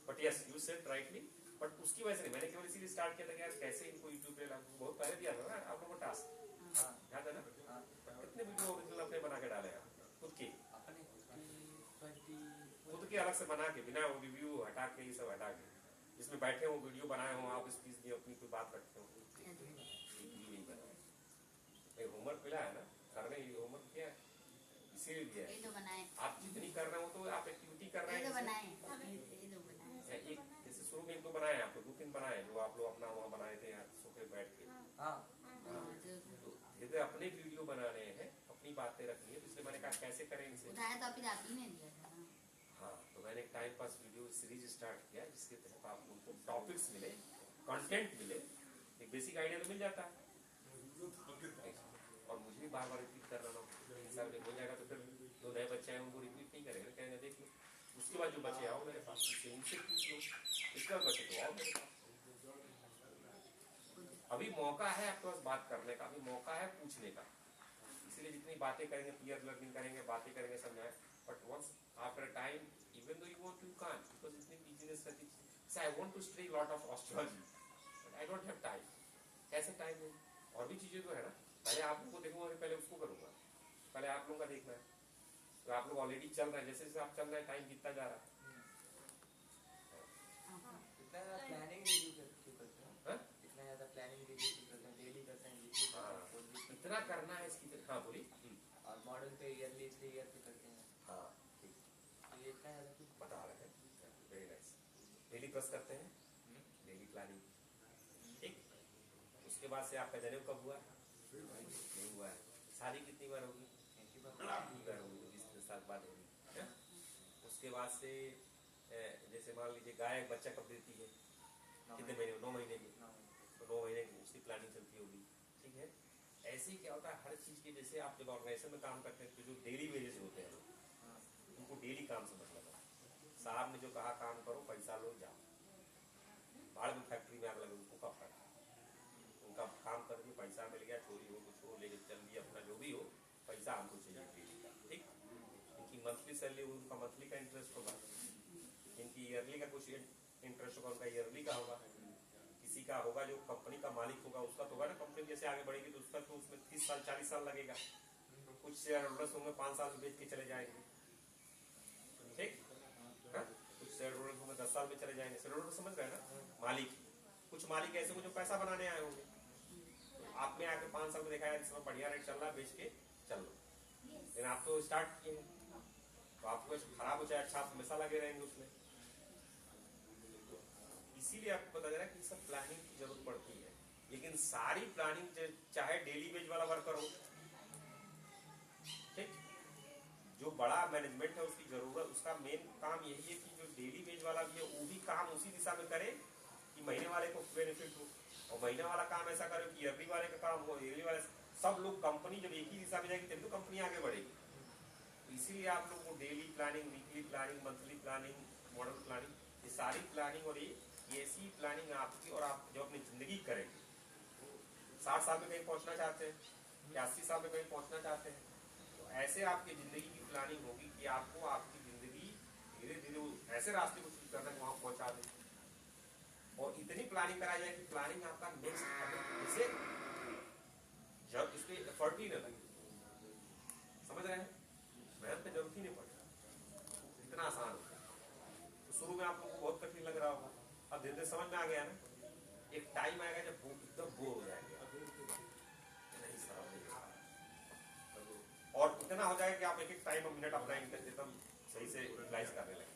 but yes, you said rightly, but उसकी वजह से नहीं, मैंने केवल इसीलिए स्टार्ट किया था कि यार कैसे इनको YouTube पे लागू, बहुत पहले दिया था ना आप लोगों को टास्क, याद है ना? कितने वीडियो ओरिजिनल अपने बना के डाले आप खुद के, खुद के अलग से बना के, बिना वो रिव्यू हटा के, ये सब हटा के, जिसमें बैठे हो वीडियो बनाए हो, आप स्पीच दिए, अपनी कोई बात रखते हो, होमवर्क मिला है ना, करने के लिए होमवर्क किया है, इसीलिए दिया है। ये तो बनाए, आप जितनी कर रहे हो तो आप एक्टिविटी कर रहे हैं, ये तो बनाए, एक जैसे शुरू में 1-2 बनाए आप लोग, 2-3 बनाए जो आप लोग अपना वहाँ बनाए थे यार सोफे बैठ के। तो धीरे अपने वीडियो बनाने हैं, अपनी बातें रखनी है, तो इसलिए मैंने कहा कैसे करें इसे। उठाया तो अभी आप ही ने दिया था ना। हाँ, तो मैंने एक time pass video series start किया जिसके तहत आप लोगों को टॉपिक्स मिले, कंटेंट मिले, एक बेसिक आइडिया तो मिल जाता है और मुझे भी बार-बार रिपीट करना ना, 3 साल में हो जाएगा तो फिर जो नए बच्चे हैं उनको रिपीट नहीं करेंगे, कहेंगे देख लो, उसके बाद जो बच्चे आओ मेरे पास इनसे पूछ लो, इसके बाद बच्चे तो आओ मेरे पास। अभी मौका है आपके पास बात करने का, अभी मौका है पूछने का, इसलिए जितनी बातें करेंगे, पीयर लर्निंग करेंगे, बातें करेंगे, समझाएं, but once after time even though you want to can't, because इतनी बिजनेस रहती है, so I want to study lot of astrology but I don't have time. कैसे टाइम है, और भी चीजें तो है ना, पहले आप लोगों को देखूंगा, पहले उसको करूंगा, पहले आप लोगों का देखना है, तो आप लोग ऑलरेडी चल रहे हैं, जैसे जैसे आप चल रहे हैं टाइम बीतता जा रहा है। इतना प्लानिंग रिव्यू क्यों करते हैं? हाँ? इतना ज्यादा प्लानिंग रिव्यू क्यों करते हैं? डेली करते हैं, हाँ, इतना करना है इसकी, हाँ बोलिए। और मॉडल पे ईयरली 3 ईयर पे करते हैं, हाँ ठीक, ये इतना ज्यादा कुछ बता डेली ब्रश करते हैं, डेली प्लानिंग, ठीक। उसके बाद से आपका जनेऊ कब हुआ? नहीं हुआ है। शादी कितनी बार होगी? 1 बार होगी, 20 साल बाद होगी। उसके बाद से जैसे मान लीजिए गाय बच्चा कब देती है? कितने महीने? 9 महीने की। तो 9 महीने की उसकी प्लानिंग चलती होगी, ठीक है। ऐसे ही क्या होता है हर चीज की, जैसे आप जब ऑर्गेनाइजेशन में काम करते हैं तो जो डेली वेजेस होते हैं उनको डेली काम से मतलब है। साहब ने जो कहा काम करो, पैसा लो, जाओ। बाढ़ में फैक्ट्री में आग लगे, उनको कब पड़ा? उनका काम कर दिए, पैसा मिल गया, चोरी हो कुछ हो ले चल दिया, अपना जो भी हो, पैसा हमको चाहिए डेली का, ठीक। इनकी मंथली सैलरी, उनका मंथली का इंटरेस्ट होगा, इनकी ईयरली का कुछ इंटरेस्ट होगा, उनका ईयरली का होगा, किसी का होगा जो कंपनी का मालिक होगा उसका तो होगा ना। कंपनी जैसे आगे बढ़ेगी तो उसका तो उसमें 30 साल 40 साल लगेगा। कुछ शेयर होल्डर्स होंगे 5 साल में बेच के चले जाएंगे, ठीक। कुछ शेयर होल्डर्स होंगे 10 साल में चले जाएंगे। शेयर होल्डर समझ रहे हैं ना, मालिक। कुछ मालिक ऐसे हो जो पैसा बनाने आए होंगे, तो आपने आके 5 साल में देखा है इस समय बढ़िया रेट चल रहा है, बेच के चल लो। लेकिन आप तो स्टार्ट किए तो आपको खराब हो जाए, अच्छा आप हमेशा लगे रहेंगे उसमें। इसीलिए आपको पता चला कि सब प्लानिंग की जरूरत पड़ती है। लेकिन सारी प्लानिंग चाहे डेली वेज वाला वर्कर हो, ठीक, जो बड़ा मैनेजमेंट है उसकी जरूरत, उसका मेन काम यही है कि जो डेली वेज वाला भी है वो भी काम उसी दिशा में करे कि महीने वाले को बेनिफिट हो, और महीने वाला काम ऐसा करे कि ईयरली वाले का काम हो, ईयरली वाले सब लोग, कंपनी जब एक ही दिशा में जाएगी तभी तो कंपनी आगे बढ़ेगी। तो इसीलिए आप लोग को daily planning, weekly planning, monthly planning, model planning, ये सारी प्लानिंग और ये ऐसी प्लानिंग आपकी, और आप जो अपनी जिंदगी करेंगे, 60 साल में कहीं पहुंचना चाहते हैं या 80 साल में कहीं पहुंचना चाहते हैं, तो ऐसे आपकी जिंदगी की प्लानिंग होगी कि आपको आपकी जिंदगी धीरे धीरे ऐसे रास्ते को चूज करना कि वहां पहुंचा दे, और इतनी प्लानिंग कराई जाए कि प्लानिंग आपका नेक्स्ट जैसे जब इस पर एफर्ट ही न लगे। समझ रहे हैं? मेहनत पे जरूरत ही नहीं पड़ती, इतना आसान होता है। तो शुरू में आप लोगों को बहुत कठिन लग रहा होगा, अब धीरे धीरे समझ में आ गया ना। एक टाइम आएगा जब एकदम बोर हो जाएंगे, नहीं सर नहीं, और इतना हो जाएगा कि आप एक एक टाइम और मिनट अपना एकदम सही से यूटिलाइज करने लगे,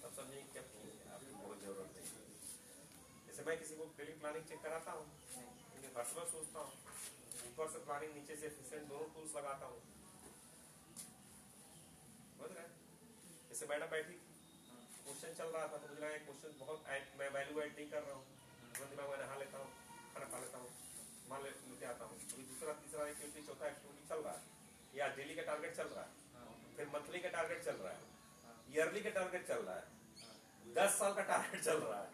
तब समझेंगे कि आपकी बहुत जरूरत नहीं है। जैसे मैं किसी को डेली प्लानिंग चेक कराता हूँ, फर्स्ट बार सोचता हूँ, ऊपर से प्लानिंग, नीचे से एफिशिएंट, दोनों टूल्स लगाता हूँ। समझ रहे? जैसे मैडम बैठी, क्वेश्चन चल रहा था तो मुझे लगा क्वेश्चन बहुत मैं वैल्यू ऐड नहीं कर रहा हूँ, दिमाग में नहा लेता हूँ, खाना खा लेता हूँ, मान लेते आता हूँ। अभी दूसरा तीसरा एक्टिविटी चौथा एक्टिविटी चल रहा है, या डेली का टारगेट चल रहा है, फिर मंथली का टारगेट चल रहा है, ईयरली का टारगेट चल रहा है, 10 साल का टारगेट चल रहा है,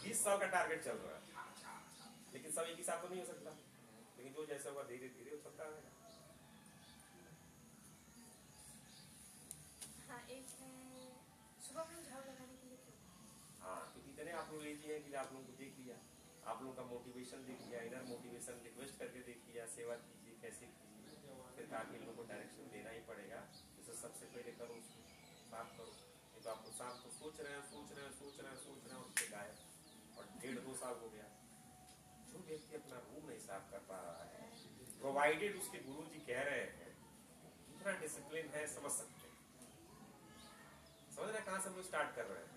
20 साल का टारगेट चल रहा है। लेकिन सब एक ही साथ तो नहीं हो सकता, लेकिन जो जैसे होगा धीरे धीरे हो सकता है। हाँ, एक है सुबह में झाड़ू लगाने के लिए क्यों? हाँ, क्योंकि इतने आप लोग लेजी हैं कि आप लोगों को देख लिया, आप लोगों का मोटिवेशन देख लिया, इनर मोटिवेशन रिक्वेस्ट करके देख लिया, सेवा कीजिए, कैसे कीजिए, फिर ताकि इन लोगों को डायरेक्शन देना ही पड़ेगा। जैसे सबसे पहले करो, उसको साफ करो। ये तो आपको शाम को सोच रहे हैं उससे गायब, और 1.5-2 साल हो गया। जो व्यक्ति अपना रूम नहीं साफ कर पा रहा है, प्रोवाइडेड उसके गुरु जी कह रहे हैं, इतना डिसिप्लिन है, समझ सकते हैं। समझ रहे कहां से हम लोग स्टार्ट कर रहे हैं?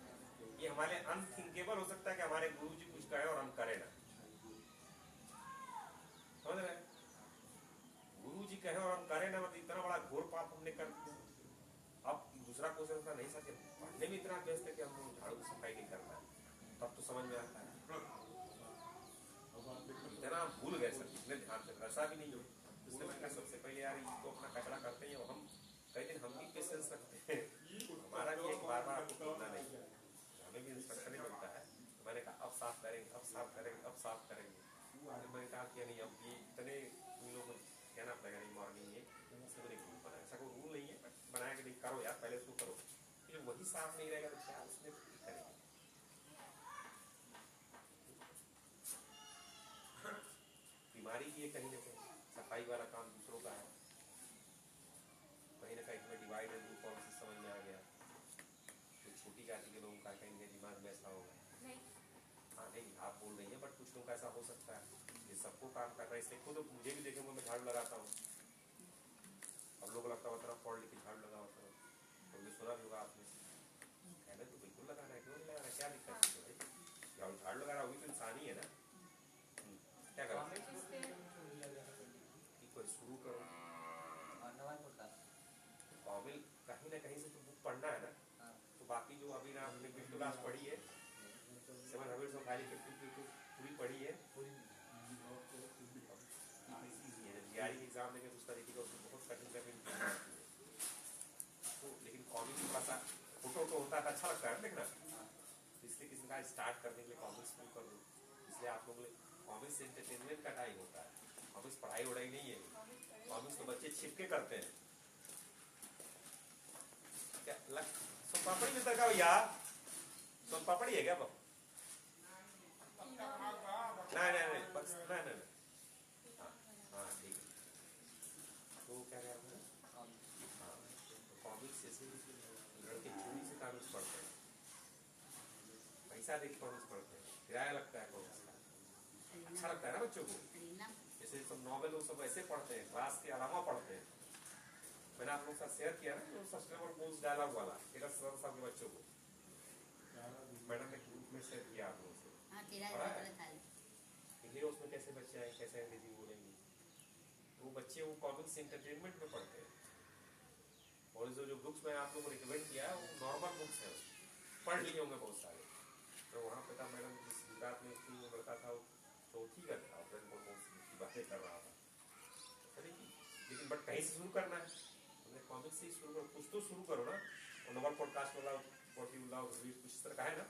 ये हमारे अनथिंकेबल हो सकता है कि हमारे गुरु जी कुछ कहे और हम करें ना। समझ रहे? गुरु जी कहे और हम करें ना, मतलब इतना बड़ा घोर पाप हमने कर दिया। अब दूसरा क्वेश्चन था, नहीं सके पढ़ने में इतना व्यस्त है कि हम लोग झाड़ू सफाई नहीं करना है, तब तो समझ में आता है। इतना भूल गए सर, इतने ध्यान से ऐसा भी नहीं हो। इसलिए मैंने सबसे पहले यार इसको अपना कचरा करते हैं, हम कई दिन हम भी पेशेंस रखते हैं, हमारा भी एक बार आपको बोलना नहीं है, हमें भी इंस्ट्रक्शन ही मिलता है। तो मैंने कहा अब साफ करेंगे, अब साफ करेंगे, अब साफ करेंगे। तो मैंने कहा कि नहीं, अब ये इतने उन लोगों को कहना पड़ेगा, नहीं मॉर्निंग में इसको नहीं रूल बनाया, ऐसा कोई रूल नहीं है, बनाया कि नहीं करो यार, पहले इसको करो। फिर वही साफ नहीं रहेगा तो क्या उसमें करेंगे? बीमारी भी है कहीं ना कहीं, सफाई वाला काम दूसरों का है, कहीं ना कहीं हमें डिवाइड एंड रूल पॉलिसी समझ में आ गया। तो छोटी जाति के लोगों का कहीं दिमाग में ऐसा होगा नहीं, हाँ नहीं आप बोल रही है, बट कुछ लोगों का ऐसा हो सकता है, ये सबको काम कर रहा है। इससे खुद मुझे भी देखेंगे, मैं झाड़ू लगाता हूँ, अब लोग लगता होता है पढ़ लिख के झाड़ू लगा होता है, तो ये सुना भी होगा आपने, कहना तो बिल्कुल लगाना है, क्यों नहीं लगाना है, आपने कहीं से तो बुक पढ़ना है ना, हाँ। तो बाकी जो अभी ना आपने क्रिप्टोग्राफ पढ़ी है, 7 हैबिट्स ऑफ हाईली इफेक्टिव तो पूरी पढ़ी है, जीआरई एग्जाम देंगे तो उस तरीके का उसको बहुत कठिन तो, लेकिन कॉमिक्स थोड़ा सा फोटो तो होता है अच्छा लगता है देखना, इसलिए किसी का स्टार्ट करने के लिए कॉमिक्स शुरू कर दो, इसलिए आप लोग कॉमिक्स एंटरटेनमेंट का टाइम होता है, कॉमिक्स पढ़ाई वढ़ाई नहीं है, कॉमिक्स तो बच्चे छिप के करते हैं। क्या सोन पापड़ी में तक भैया, सोन पापड़ी है क्या बाबू? नहीं बस नहीं हाँ ठीक है। तो क्या कह रहे हैं, हाँ कॉमिक्स जैसे लड़के चोरी से कॉमिक्स पढ़ते हैं, पैसा देख कॉमिक्स पढ़ते हैं, किराया लगता है कॉमिक्स का, अच्छा लगता है ना बच्चों को, जैसे सब नॉवेल वो सब ऐसे पढ़ते हैं, क्लास के अलावा पढ़ते हैं। मैंने आप लोग साथ शेयर किया ना जो सस्टेनेबल गोल्स डायलॉग वाला, तेरा सर सब बच्चों को मैडम ने ग्रुप में शेयर किया आप लोगों से, हीरो उसमें कैसे बच्चे आए, कैसे अंग्रेजी बोलेंगे, वो बच्चे वो कॉमिक्स एंटरटेनमेंट में पढ़ते हैं। और जो बुक्स मैं आप लोगों को रिकमेंड किया है वो नॉर्मल बुक्स है, पढ़ लिए होंगे बहुत सारे। तो वहाँ पे था मैडम जिस गुजरात में स्कूल में पढ़ता था, चौथी का था, बहुत बातें कर रहा था, लेकिन बट कहीं से शुरू करना है, कॉमिक्स से शुरू करो, कुछ तो शुरू करो ना। और नॉर्मल पॉडकास्ट वाला कुछ इस तरह का है ना,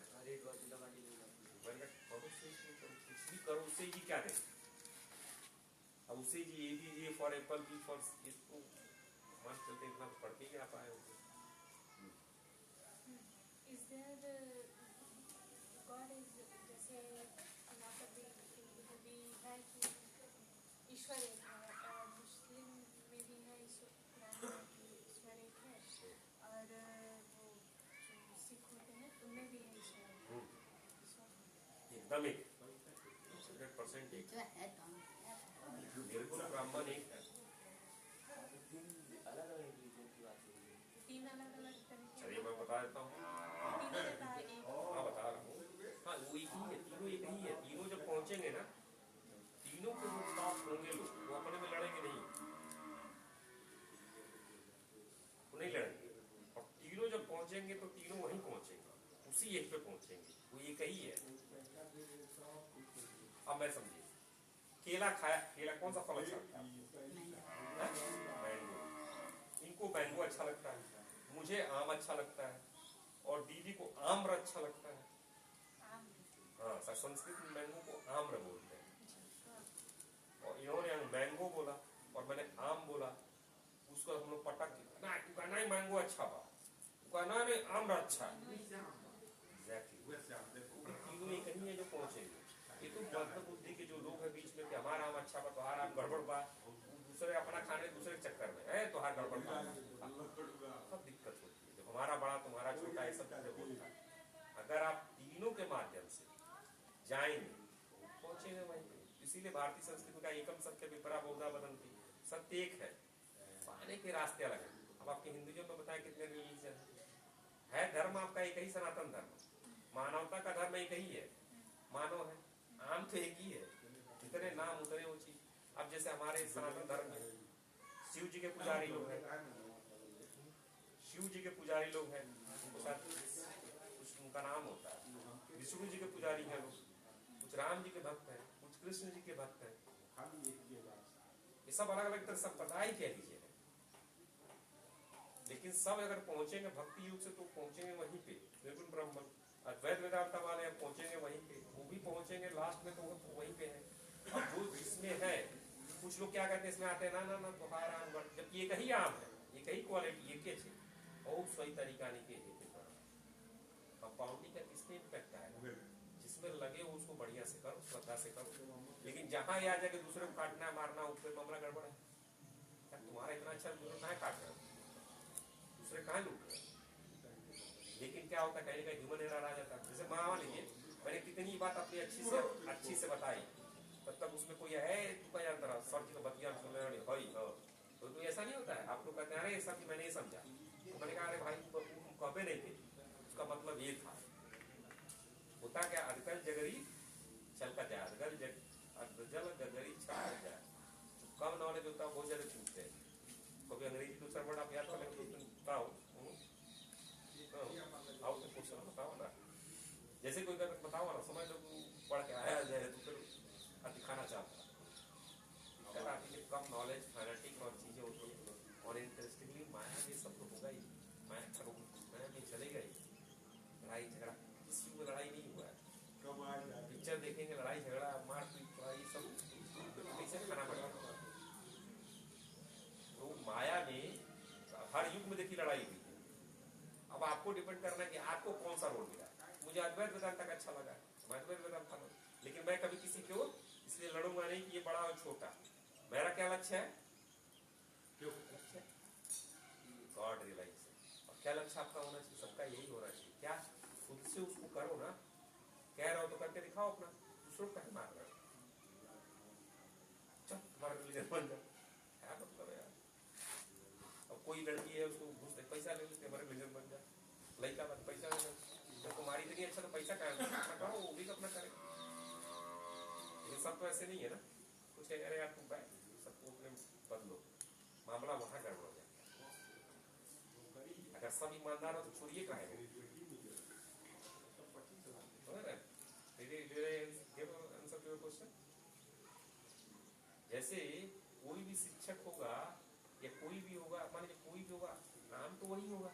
कॉमिक्स से शुरू करो, कुछ भी करो, उससे ही क्या दें, अब उससे जी A for apple, B for इसको मान चलते इतना पढ़ के ही आप आए होंगे। ईश्वर एक है, और मुस्लिम में भी है ईश्वर एक है, और वो जो सिख होते हैं उनमें भी है ईश्वर, एकदम 100% एक बिल्कुल ब्राह्मण एक है, अलग अलग रिलीजन की बात है, 3 अलग अलग तरीके। चलिए मैं बता देता हूँ, हाँ बता रहा हूँ, हाँ वो एक ही है, तीनों एक ही है। तीनों जब पहुंचेंगे ना, तीनों के जो स्टाफ होंगे लोग, वो अपने में लड़ेंगे नहीं, वो नहीं लड़ेंगे, और तीनों जब पहुंचेंगे तो तीनों वहीं पहुंचेंगे, उसी एक पे पहुंचेंगे, वो एक ही है। अब मैं समझिए, केला खाया, केला कौन सा फल अच्छा लगता है? मैंगो। इनको मैंगो अच्छा लगता है, मुझे आम अच्छा लगता है, और दीदी को आम्र अच्छा लगता है। हाँ, संस्कृत में मैंगो को आम्र बोलते हैं, और इन्होंने मैंगो बोला और मैंने आम बोला, उसको हम लोग पटक नहीं मैंगो अच्छा बा, नहीं आम्र अच्छा है। तीनों एक ही है जो पहुंचेंगे। ये तो बद्ध बुद्धि के जो लोग हैं बीच में कि हमारा आम अच्छा बा, तुम्हारा आम गड़बड़ बा, दूसरे अपना खाने दूसरे चक्कर में है, तुम्हारा गड़बड़ बा, सब दिक्कत होती है। जब हमारा बड़ा तुम्हारा छोटा, ये सब चीजें होता है। अगर आप तीनों के माध्यम से जाएंगे पहुंचेंगे वहीं पे। इसीलिए भारतीय संस्कृति का एकम सत्य विपरा बहुधा वदंती, सत्य एक है, पाने के रास्ते अलग है। अब आपके हिंदुइज्म में बताया कितने रिलीजन है, धर्म आपका एक ही सनातन धर्म, मानवता का धर्म एक ही है, मानव है, आम तो एक ही है, जितने नाम उतने वो चीज। अब जैसे हमारे सनातन धर्म में शिव जी के पुजारी लोग हैं, शिव जी के पुजारी लोग हैं, उनके साथ कुछ उनका नाम होता है, विष्णु जी के पुजारी हैं लोग, कुछ राम जी के भक्त हैं, कुछ कृष्ण जी के भक्त हैं, ये सब अलग अलग तरह संप्रदाय कह लीजिए, लेकिन सब अगर पहुंचेंगे भक्ति युग से तो पहुंचेंगे वहीं पे, बिल्कुल ब्रह्म। अद्वैत वेदांत वाले पहुंचेंगे वहीं पे, वो भी पहुंचेंगे लास्ट में तो वो वहीं पे है। अब जो जिसमें है, कुछ लोग क्या कहते हैं इसमें आते हैं ना तुम्हारा आम, जब ये कहीं आम है, ये कहीं क्वालिटी एक है, और सही तरीका नहीं के कंपाउंडिंग का किसमें इम्पैक्ट आएगा, जिसमें लगे वो उसको बढ़िया से करो, श्रद्धा से करो। लेकिन जहां आ जाके दूसरे को काटना मारना, उसमें मामला गड़बड़ है। तुम्हारा इतना अच्छा दूसरे कहाँ काट रहे हो, दूसरे कहाँ लूट रहे। लेकिन क्या होता है, कहीं ना कहीं ह्यूमन एरर आ जाता है। जैसे मान लीजिए मैंने कितनी बात अपनी अच्छी से बताई, तब तक उसमें कोई है तू क्या जानता रहा, सर जी का बतिया तो ऐसा नहीं होता है। आप लोग कहते हैं अरे सर जी मैंने ये समझा, तो मैंने कहा अरे भाई तुम कभी नहीं थे, उसका मतलब ये था। होता क्या, अदगल जगरी चल का जाए, अदगल जल जगरी छल जाए। कम नॉलेज होता है बहुत ज्यादा छूटते हैं। कभी अंग्रेजी दूसरा वर्ड आप याद कर लेंगे तो जैसे कोई अगर बताओ ना, समझ लो पढ़ के आया जाए तो फिर दिखाना चाहता है आदमी कम नॉलेज फैनेटिक और चीजें होती है। और इंटरेस्टिंगली माया में सब तो होगा ही, माया में चलेगा ही। लड़ाई झगड़ा, किसी को लड़ाई नहीं हुआ है, पिक्चर देखेंगे लड़ाई झगड़ा मारपीट ये सब कैसे खाना पड़ेगा। तो माया में हर युग में देखिए लड़ाई हुई है। अब आपको डिपेंड करना है कि आपको कौन सा रोल मिला। मुझे अद्वैत वेदांत का अच्छा लगा, मैं अद्वैत वेदांत था, लेकिन मैं कभी किसी को इसलिए लड़ूंगा नहीं कि ये बड़ा और छोटा। मेरा क्या लक्ष्य है? God realise. और क्या लक्ष्य आपका होना चाहिए? सबका यही होना चाहिए। क्या खुद से उसको करो ना, कह रहे हो तो करके दिखाओ अपना, दूसरों को मार रहे हो। चल तुम्हारा रिलीजन बन जाओ, क्या मतलब है यार। अब कोई लड़की है उसको घूस दे, पैसा ले लेते हमारे रिलीजन बन जाए, लड़का बात पैसा ले जब तुम्हारी इतनी अच्छा तो पैसा करो, वो भी अपना करे। लेकिन सब तो ऐसे नहीं है ना, कुछ कह रहे यार तुम बैठ सबको अपने बदलो, मामला वहां गड़बड़ हो जाए। अगर सब ईमानदार हो तो छोड़िए का है। जैसे कोई भी शिक्षक होगा या कोई भी होगा, मान लीजिए कोई भी होगा, नाम तो वही होगा,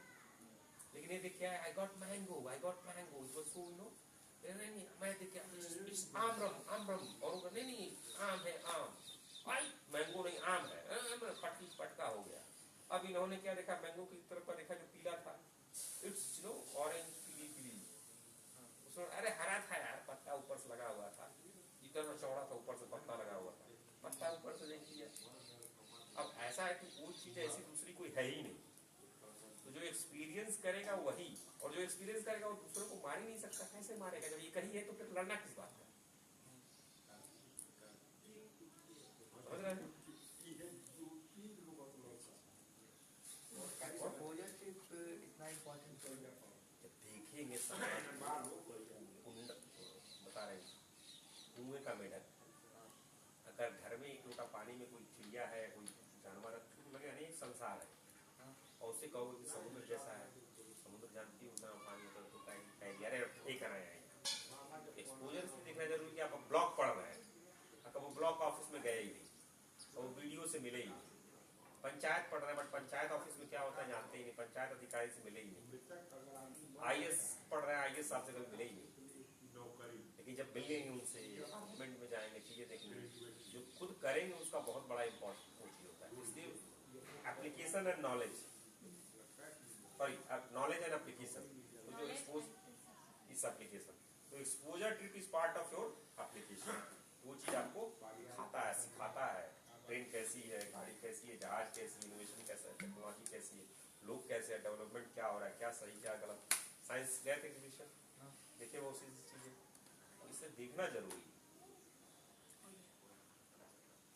लेकिन ये देखिए I got mango, it was so you know, नहीं मैं देखिए आम और नहीं आम है, आम भाई मैंगो नहीं आम है, पटका हो गया। अब इन्होंने क्या देखा, मैंगो की तरफ पर देखा जो पीला था, इट्स यू नो ऑरेंज पीली, उसमें अरे हरा था यार, पत्ता ऊपर से लगा हुआ था, इतना चौड़ा था, ऊपर से पत्ता लगा हुआ था, पत्ता ऊपर से देख लिया। अब ऐसा है कि कोई चीज ऐसी दूसरी कोई है ही नहीं, तो जो एक्सपीरियंस करेगा वही, और जो एक्सपीरियंस करेगा वो दूसरों को मार ही नहीं सकता, कैसे मारेगा? जब ये कही है तो फिर लड़ना किस बात का? समझ रहे हैं? इतना इम्पोर्टेंट देखेंगे बता रहे कुएं का मेढक, अगर घर में एक लोटा पानी में कोई चिड़िया है, कोई जानवर लगे अनेक संसार है, और उससे कहोगे कि समुद्र जैसा है, समुद्र जानती हूँ ना पानी होता तो अरे ठीक है। एक्सपोजर से देखना जरूरी कि आप ब्लॉग पढ़ रहे हैं, अगर वो ब्लॉक ऑफिस में गए ही नहीं और वो वीडियो से मिले ही नहीं, पंचायत पढ़ रहे हैं बट पंचायत ऑफिस में क्या होता है जानते ही नहीं, पंचायत अधिकारी से मिले ही नहीं, आईएएस पढ़ रहे हैं, आईएएस साहब से कभी मिले ही नहीं, लेकिन जब मिलेंगे उनसे पार्लियामेंट में जाएंगे, चीजें देखेंगे, जो खुद करेंगे उसका बहुत बड़ा इम्पोर्टेंट होता है। इसलिए application and knowledge, sorry knowledge and application, तो जो एक्सपोज इस एप्लीकेशन, तो exposure trip is part of your application. वो चीज आपको खाता है, सिखाता है, ट्रेन कैसी है, गाड़ी कैसी है, जहाज कैसी है, इनोवेशन कैसा है, टेक्नोलॉजी कैसी है, लोग कैसे है, डेवलपमेंट क्या हो रहा है, क्या सही क्या गलत। साइंस गए थे एग्जीबिशन, देखिए वो चीजें, इसे देखना जरूरी है।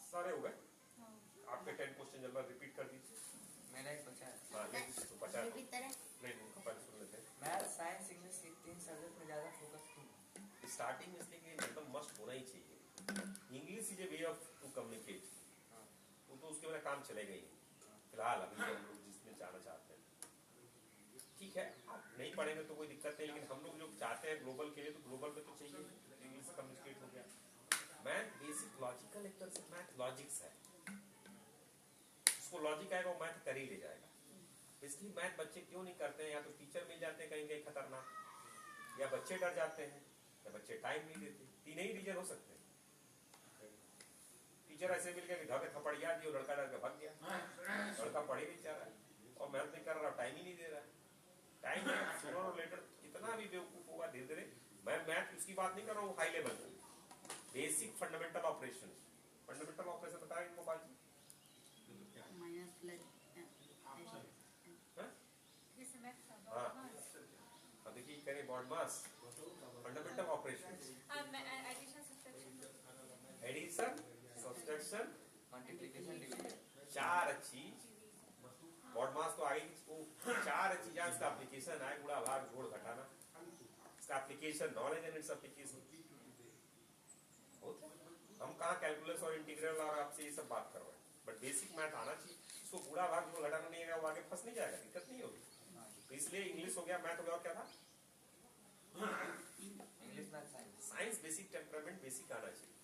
सारे हो गए आपके 10 क्वेश्चन, जल्दी रिपीट कर दीजिए। मेरा एक बचा है। हाँ नहीं तो 50 रिपीट करें। नहीं उनका पहले सुन लेते हैं। मैं साइंस इंग्लिश 3 सब्जेक्ट में ज़्यादा फोकस क्यों? स्टार्टिंग में इसलिए कि एकदम मस्ट होना ही चाहिए। English is a way of to communicate, वो तो उसके बिना काम चलेगा ही नहीं। फिलहाल अभी हम लोग जिसमें जाना चाहते हैं, ठीक है आप नहीं पढ़ेंगे तो कोई दिक्कत नहीं, लेकिन हम लोग जो चाहते हैं ग्लोबल के लिए, तो ग्लोबल में तो चाहिए इंग्लिश कम्युनिकेट हो गया। मैथ बेसिक लॉजिकल एक तरह से मैथ लॉजिक्स है, उसको लॉजिक आएगा वो मैथ कर ही ले जाएगा। इसलिए मैथ बच्चे क्यों नहीं करते हैं, या तो टीचर मिल जाते हैं कहीं कहीं खतरनाक, या बच्चे डर जाते हैं, या बच्चे टाइम नहीं देते। तीन ही रीजन हो सकते हैं। टीचर ऐसे मिल गया कि घर में थपड़िया दी, लड़का डर के भाग गया, लड़का पढ़ ही नहीं चाह रहा है और मेहनत नहीं कर रहा, टाइम ही नहीं दे रहा है। टाइम सूनर और लेटर कितना भी बेवकूफ होगा धीरे धीरे। मैं मैथ उसकी बात नहीं कर रहा हूँ, high level basic fundamental operation, fundamental operation बताया इनको बाजी माइनस प्लस हाँ देखिए करें BODMAS fundamental operation, addition subtraction multiplication division, 4 चीज। बॉड मास तो आगे वो 4 चीजें इसका एप्लीकेशन है, गुणा भाग जोड़ घटाना, इसका application knowledge and its application. हम कहाँ कैलकुलस और इंटीग्रल और आपसे ये सब बात कर रहे हैं, बट बेसिक मैथ आना चाहिए। इसको गुणा भाग जोड़ घटाना नहीं है, वो आगे फंस नहीं जाएगा, दिक्कत नहीं होगी। तो इसलिए इंग्लिश हो गया, मैथ हो गया, और क्या था physics math science. Science basic temperament basic आना चाहिए।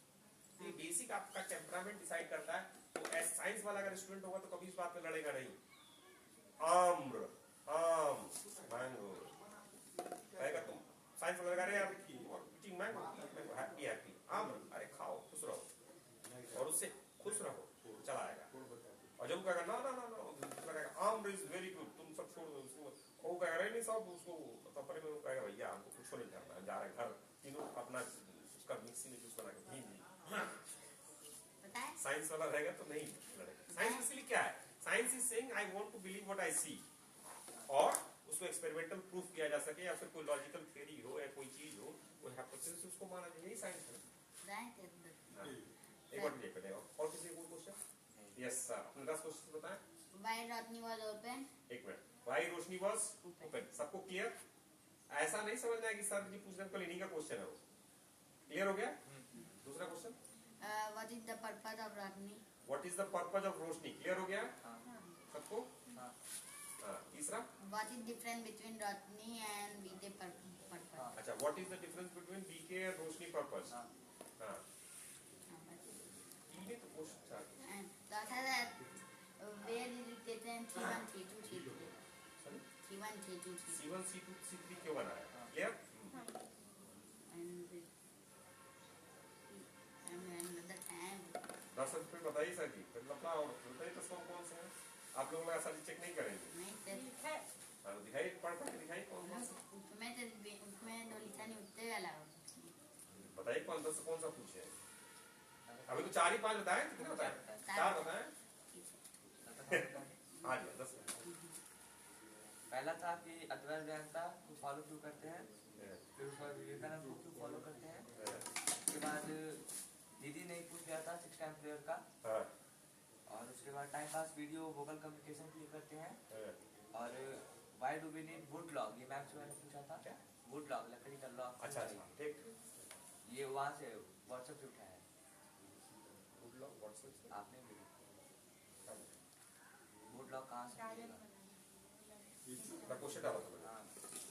ये बेसिक आपका टेम्परामेंट डिसाइड करता है। तो साइंस वाला अगर स्टूडेंट होगा तो कभी इस बात पे लड़ेगा नहीं। आम्र, आम, मैंगो कहेगा तुम साइंस वाला लगा रहे यार ईटिंग मैंगो, हैप्पी हैप्पी, आम्र, अरे खाओ खुश रहो और उससे खुश रहो, चला आएगा। और जब कहेगा ना ना ना ना, दूसरा कहेगा आम्र इज वेरी गुड, तुम सब छोड़ दो उसको, वो कहेगा अरे नहीं साहब उसको तो परे में कहेगा भैया हमको कुछ नहीं करना, जा रहे घर, तीनों अपना उसका मिक्सी में जूस बना के साइंस वाला रहेगा तो नहीं लड़ेगा। साइंस बेसिकली क्या है? Science is saying I want to believe what I see, और उसको एक्सपेरिमेंटल प्रूफ किया जा सके, या फिर कोई लॉजिकल थ्योरी हो या कोई चीज हो, कोई हाइपोथेसिस उसको माना जाए, यही साइंस है। एक बार ये पहले और किसी को क्वेश्चन? यस सर, अपने 10 क्वेश्चन बताएं। Why Rodney was open? एक minute, why Roshni was open, सबको क्लियर? ऐसा नहीं समझना है कि सर जी पूछ रहे हैं इन्हीं का क्वेश्चन है वो। क्लियर हो गया? दूसरा question, What is the purpose of Rodney? What is the purpose of Roshni? Clear हो गया सबको? हाँ। तीसरा, What is difference between Rodney and BK purpose? अच्छा what is the difference between BK और रोशनी पर्पज? हाँ। हाँ, ये तो question And the that where is it written 3-1, 3-2, 3-3? 3-1, 3-2, 3-3. C1 C2 C3 क्यों बना है? क्लियर? And the time. दर्शक फिर बताइए सर जी, फिर अपना और बताइए तो कौन से हैं? आप लोग सर जी चेक नहीं करेंगे? नहीं सर, है हाँ दिखाइए, पढ़ के दिखाइए कौन से। उसमें तो लिखा नहीं, उत्तर वाला बताइए कौन सा पूछे हैं? अभी तो 4 ही 5 बताएं, कितने बताएं? 4 बताएं। हाँ जी 10। पहला था कि अद्वैत वेदांता को फॉलो क्यों करते हैं, फिर उसके बाद विवेकानंद को क्यों फॉलो करते हैं, उसके बाद दीदी ने पूछ लिया था 6 टाइम प्लेयर का, और उसके बाद time pass video vocal communication के लिए करते हैं, और why do we need wood log, ये मैम से मैंने पूछा था। क्या वुड लॉग? लकड़ी का लॉग। अच्छा ठीक, ये वहाँ से व्हाट्सएप से उठाया है व्हाट्सएप से आपने भी। वुड लॉग कहाँ से मिलेगा? क्वेश्चन डाला था मैंने। हाँ,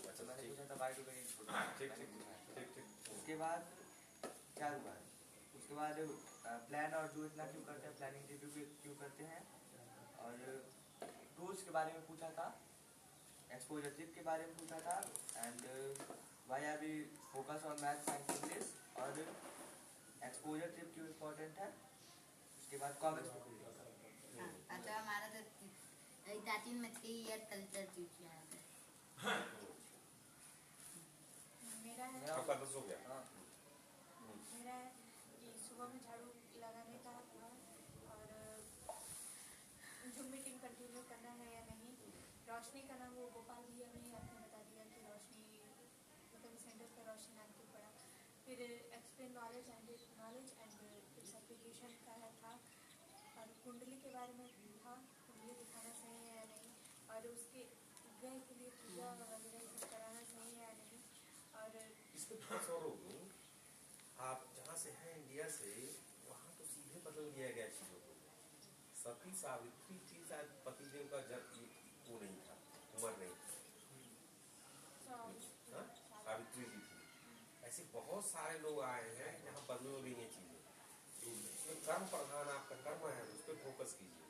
अच्छा मैंने ठीक पूछा था why do we need wood log. ठीक ठीक ठीक। उसके बाद क्या हुआ है, उसके बाद प्लान और डू इतना क्यों करते हैं, प्लानिंग रिव्यू क्यों करते हैं, और टूल्स के बारे में पूछा था, एक्सपोजर ट्रिप के बारे में पूछा था, and why are we focus on math science English, और एक्सपोजर ट्रिप क्यों इम्पोर्टेंट है। उसके बाद कॉमेंट्स में अच्छा हमारा तो 13 में 3 ईयर कल्चर चूज किया है। मेरा है आपका 10 हो गया। हाँ। मेरा है कि सुबह में झाड़ू लगाने का था, और जो मीटिंग कंटिन्यू करना है या नहीं। रोशनी का नाम वो गोपाल भैया ने आपने बता दिया कि रोशनी मतलब सेंटर का रोशनी नाम क्यों पड़ा। फिर explain knowledge and its application का है था, और कुंडली के बारे में था, कुंडली दिखाना सही है या नहीं, और उसके ग्रह के लिए पूजा वगैरह सब कराना सही है या नहीं। और इसमें थोड़ा सा और होगी, आप जहाँ से हैं इंडिया से, वहाँ तो सीधे बदल दिया गया चीजों को। सती सावित्री थी, शायद पतिदेव का जन्म वो नहीं था, उम्र नहीं थी, हाँ? सावित्री जी थी। ऐसे बहुत सारे लोग आए हैं जहाँ बदल रही है चीजें। कर्म प्रधान आपका कर्म है, उस पर फोकस कीजिए,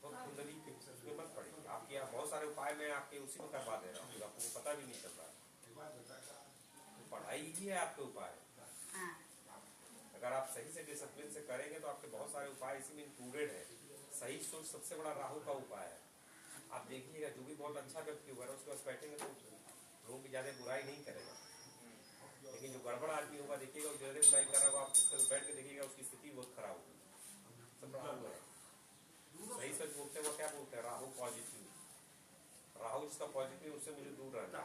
तो कुंडली पे उसमें मत पड़िए। आपके यहाँ बहुत सारे उपाय मैं आपके उसी में करवा दे रहा हूँ, आपको पता भी नहीं चल रहा। तो पढ़ाई ही है आपके उपाय। अगर आप सही से डिसिप्लिन से करेंगे तो आपके बहुत सारे उपाय इसी में इंक्लूडेड है। सही सोच सबसे बड़ा राहु का उपाय है। आप देखिएगा जो भी बहुत अच्छा व्यक्ति होगा उसके पास बैठेंगे तो लोगों की ज्यादा बुराई नहीं करेगा, लेकिन जो गड़बड़ आदमी होगा देखिएगा वो ज्यादा बुराई कर रहा होगा, आप उसके बैठ के देखिएगा उसकी स्थिति बहुत खराब होगी। सब राहु है। सही सच बोलते हैं वो क्या बोलते हैं, राहु पॉजिटिव। राहु जिसका पॉजिटिव उससे मुझे दूर रहना,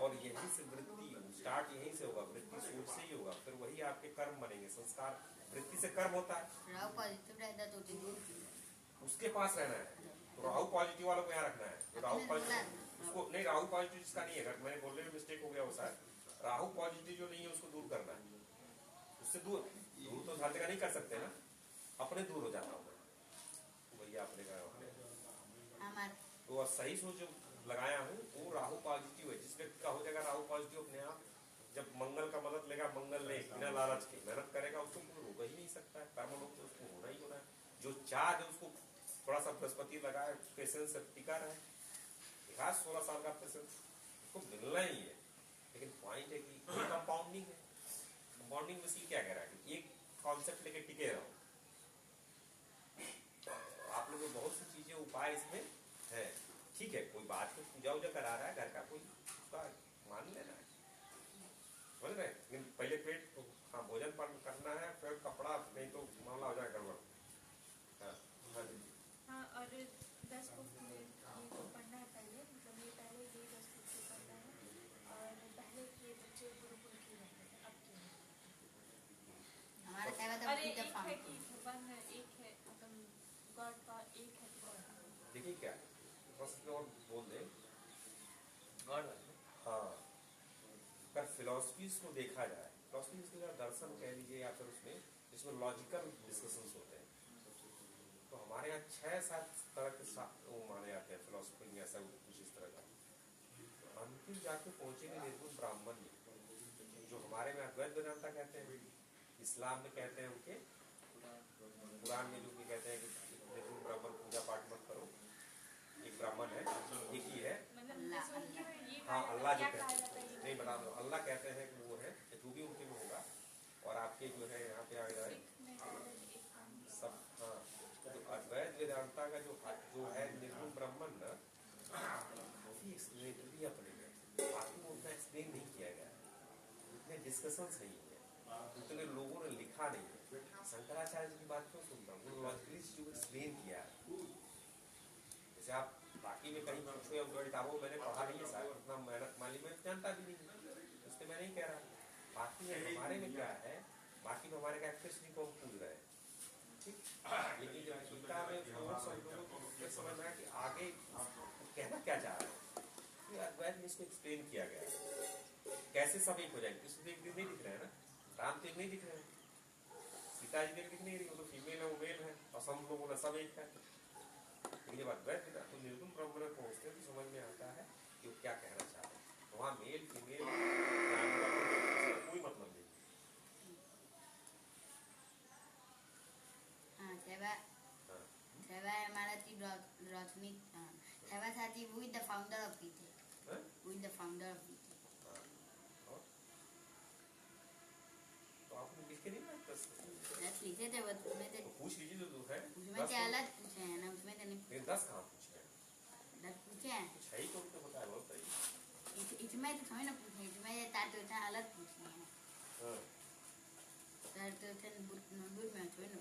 और यही से वृत्ति स्टार्ट यहीं से होगा, वृत्ति सोच से ही होगा, फिर वही आपके कर्म बनेंगे। संस्कार वृत्ति से कर्म होता है। राहु पॉजिटिव रहता तो उसके पास रहना है, तो राहु पॉजिटिव वालों को यहाँ रखना है। तो राहु पॉजिटिव उसको नहीं, राहु पॉजिटिव जिसका नहीं है, अगर मैंने बोलने में मिस्टेक हो गया वो शायद, राहु पॉजिटिव जो नहीं है उसको दूर करना है। उससे दूर तो हर जगह नहीं कर सकते ना, अपने दूर हो जाता हूँ भैया अपने का। तो सही सोच जो लगाया हूँ वो राहु पॉजिटिव है। जिस व्यक्ति का हो जाएगा राहु पॉजिटिव, अपने आप लगा है, पेशेंस से टिका रहे। 16 साल का पेशेंस उसको मिलना ही है। लेकिन पॉइंट है कि कंपाउंडिंग है। कंपाउंडिंग में क्या कह रहा है कि एक कॉन्सेप्ट लेके टिके रहो। आप लोगों को बहुत सी चीजें उपाय इसमें है। ठीक है, कोई बात को पूजा वूजा करा रहा है घर का, कोई उसका मान लेना है, समझ रहे। लेकिन पहले पेट हाँ भोजन पान करना है, फिर कपड़ा, नहीं तो मामला हो जाएगा गड़बड़। हाँ, और 10 बुक ये तो पढ़ना है पहले, मतलब ये पहले ये 10 बुक से पढ़ना है। और पहले के बच्चे गुरुकुल की रहते थे, अब क्यों? हमारा क्या कहता अरे है एक है कि भगवान एक है, मतलब गॉड का एक है कि गॉड। देखिए क्या बस और बोल दे गॉड। हाँ, अगर फिलोसफीज को देखा जाए, फिलोसफीज का दर्शन कह लीजिए या फिर उसमें जिसमें लॉजिकल डिस्कशंस होते हैं, तो हमारे यहाँ 6-7 तरह के वो माने जाते हैं फिलोसफी में, ऐसा कुछ इस तरह का। अंतिम जाके पहुंचेंगे निर्गुण ब्राह्मण में, जो हमारे में अद्वैत वेदांता कहते हैं, इस्लाम में कहते हैं उनके कुरान में जो भी कहते हैं कि निर्गुण ब्राह्मण पूजा पाठ मत करो, एक ब्राह्मण है, एक ही है। हाँ, अल्लाह जो कहते हैं, नहीं बता दो, अल्लाह कहते हैं कि वो है, जो भी उनके में होगा। और आपके जो है यहाँ पे आ जाए सब। हाँ, तो अद्वैत वेदांता का जो है निर्गुण ब्राह्मण ना, काफी एक्सप्लेनेटरी अपने में, बाकी वो उतना एक्सप्लेन नहीं किया गया, उतने डिस्कशंस नहीं है, उतने लोगों ने लिखा नहीं है। शंकराचार्य जी की बात क्यों सुनता हूँ, उन्होंने लॉजिकली चीजों को एक्सप्लेन किया है। जैसे आप बाकी में कहीं पूछो या किताबों मैंने पढ़ा नहीं है साहब, उतना मेहनत माली में जानता भी नहीं है, उससे मैं नहीं कह रहा। बाकी में हमारे में क्या है, बाकी में हमारे कैरेक्टरिस्टिक को हम पूछ रहे हैं, ठीक। लेकिन जब गीता में समझ में आया कि आगे कहना क्या चाह रहे हैं, अद्वैत में इसको एक्सप्लेन किया गया है कैसे सब एक हो जाएंगे। इसमें एक दिन नहीं दिख रहे हैं ना, राम तो एक नहीं दिख रहे हैं, सीता जी दिख नहीं रही, वो तो फीमेल है, वो मेल है, और सब लोगों ने सब एक है। लेकिन जब अद्वैत तो निर्गुण ब्रह्म में पहुंचते हैं तो समझ में आता है कि वो क्या कहना चाह रहे हैं। तो वहाँ मेल फीमेल कोई मतलब नहीं। हाँ, हमारा थी रोशनी, सेवा साथी वो द फाउंडर ऑफ पीथे, वो द फाउंडर ऑफ पीथे। तो आपने लिख के नहीं ना लिखे थे, उसमें तो पूछ लीजिए जो है, उसमें क्या अलग पूछे हैं ना, उसमें तो नहीं 10 कहाँ पूछे हैं, 10 पूछे हैं। कुछ है ही तो उनको बताया बहुत सही। इसमें तो थोड़ी ना पूछे, इसमें ये ताते होते हैं अलग पूछे हैं। हाँ, ताते होते हैं नोटबुक में थोड़ी ना।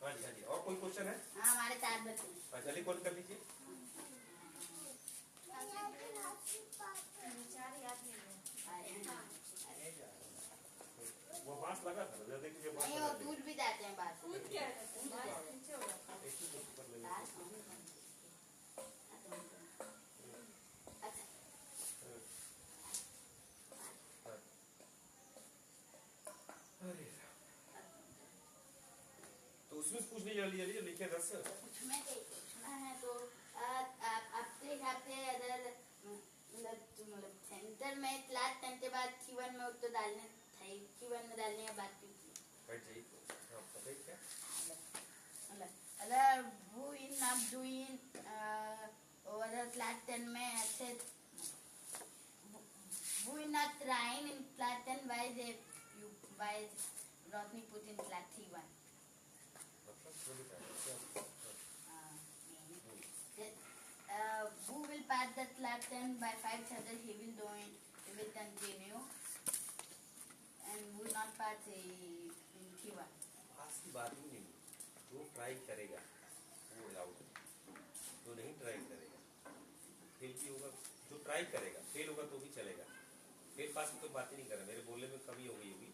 हाँ जी, और कोई क्वेश्चन है? हाँ, हमारे 4 बच्चे। चलिए कॉल कर लीजिए। वो बांस लगा था ना, देखिए नहीं, वो टूट भी जाते हैं बात। तो उसमें पूछ लीजिए जल्दी लिखे 10। उसमें पूछना है तो आपके हिसाब से अगर मतलब सेंटर में क्लास 10 के बाद Q1 में उत्तर डालने थे, Q1 में डालने के बाद बैठ जाइए। हाँ, पता है क्या? अगर वो इन not doing और क्लास 10 में ऐसे वो इन not trying in class 10 why Rodney put in class Q1? Who will pass the class 10 by 5 Saturday he will continue and will not pass in Q1. आज की बात ही नहीं, जो ट्राई करेगा वो अलाउड, जो नहीं ट्राई करेगा फेल भी होगा, जो ट्राई करेगा फेल होगा तो भी चलेगा। फेल पास की कोई बात ही नहीं कर रहा, मेरे बोलने में कमी हो गई होगी,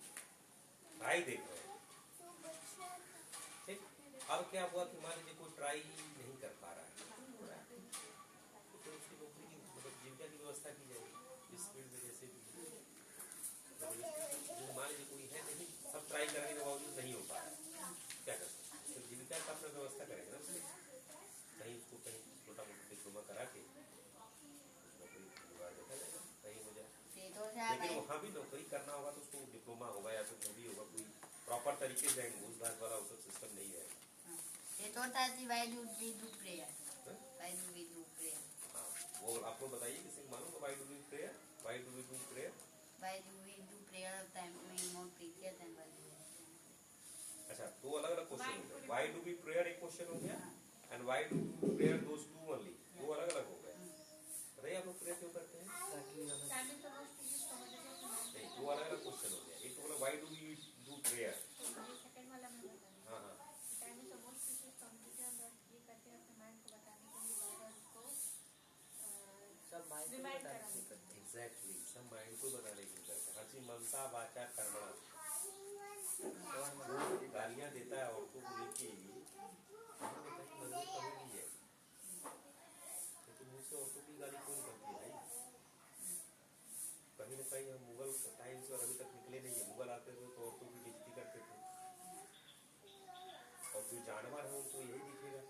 ट्राई देख रहे हैं, ठीक। अब क्या हुआ कि मान लीजिए कोई ट्राई नहीं कर पा रहा है, तो फिर उसकी नौकरी की मतलब ऊर्जा की व्यवस्था की जाएगी इस फील्ड में, जैसे भी मान लीजिए कोई है नहीं, सब ट्राई करने के बावजूद नहीं हो पा रहा, क्या कर सकते हैं? तो जीविका का अपना व्यवस्था करेंगे ना उसमें, कहीं उसको कहीं छोटा मोटा डिप्लोमा करा के नौकरी जुगाड़ देखा जाएगा, कहीं हो जाए। लेकिन वहाँ भी नौकरी करना होगा तो उसको डिप्लोमा होगा या फिर जो भी होगा, कोई प्रॉपर तरीके से घूस घास वाला वो सब सिस्टम नहीं है। वो आप लोग बताइए, किसी को मालूम why do we prayer, why do we do prayer? अच्छा, दो अलग अलग क्वेश्चन हो गए। व्हाई डू वी प्रेयर एक क्वेश्चन हो गया, and why do we prayer those two only, दो अलग अलग हो गए। बताइए आप लोग प्रेयर क्यों करते हैं? नहीं, दो अलग अलग क्वेश्चन हो गया। एक तो बोला why do we do prayer, हाँ हाँ, एग्जैक्टली, सब माइंड को बताने की करते हैं। हर चीज मनसा वाचा कर्मणा, गालियां देता है औरतों को लेके, मंदिर कभी भी है, लेकिन मुझसे औरतों की गाली क्यों करती है भाई? कहीं ना कहीं हम मुगल टाइम से और अभी तक निकले नहीं है। मुगल आते थे तो औरतों की बेइज्जती करते थे, और जो जानवर है उनको यही दिखेगा,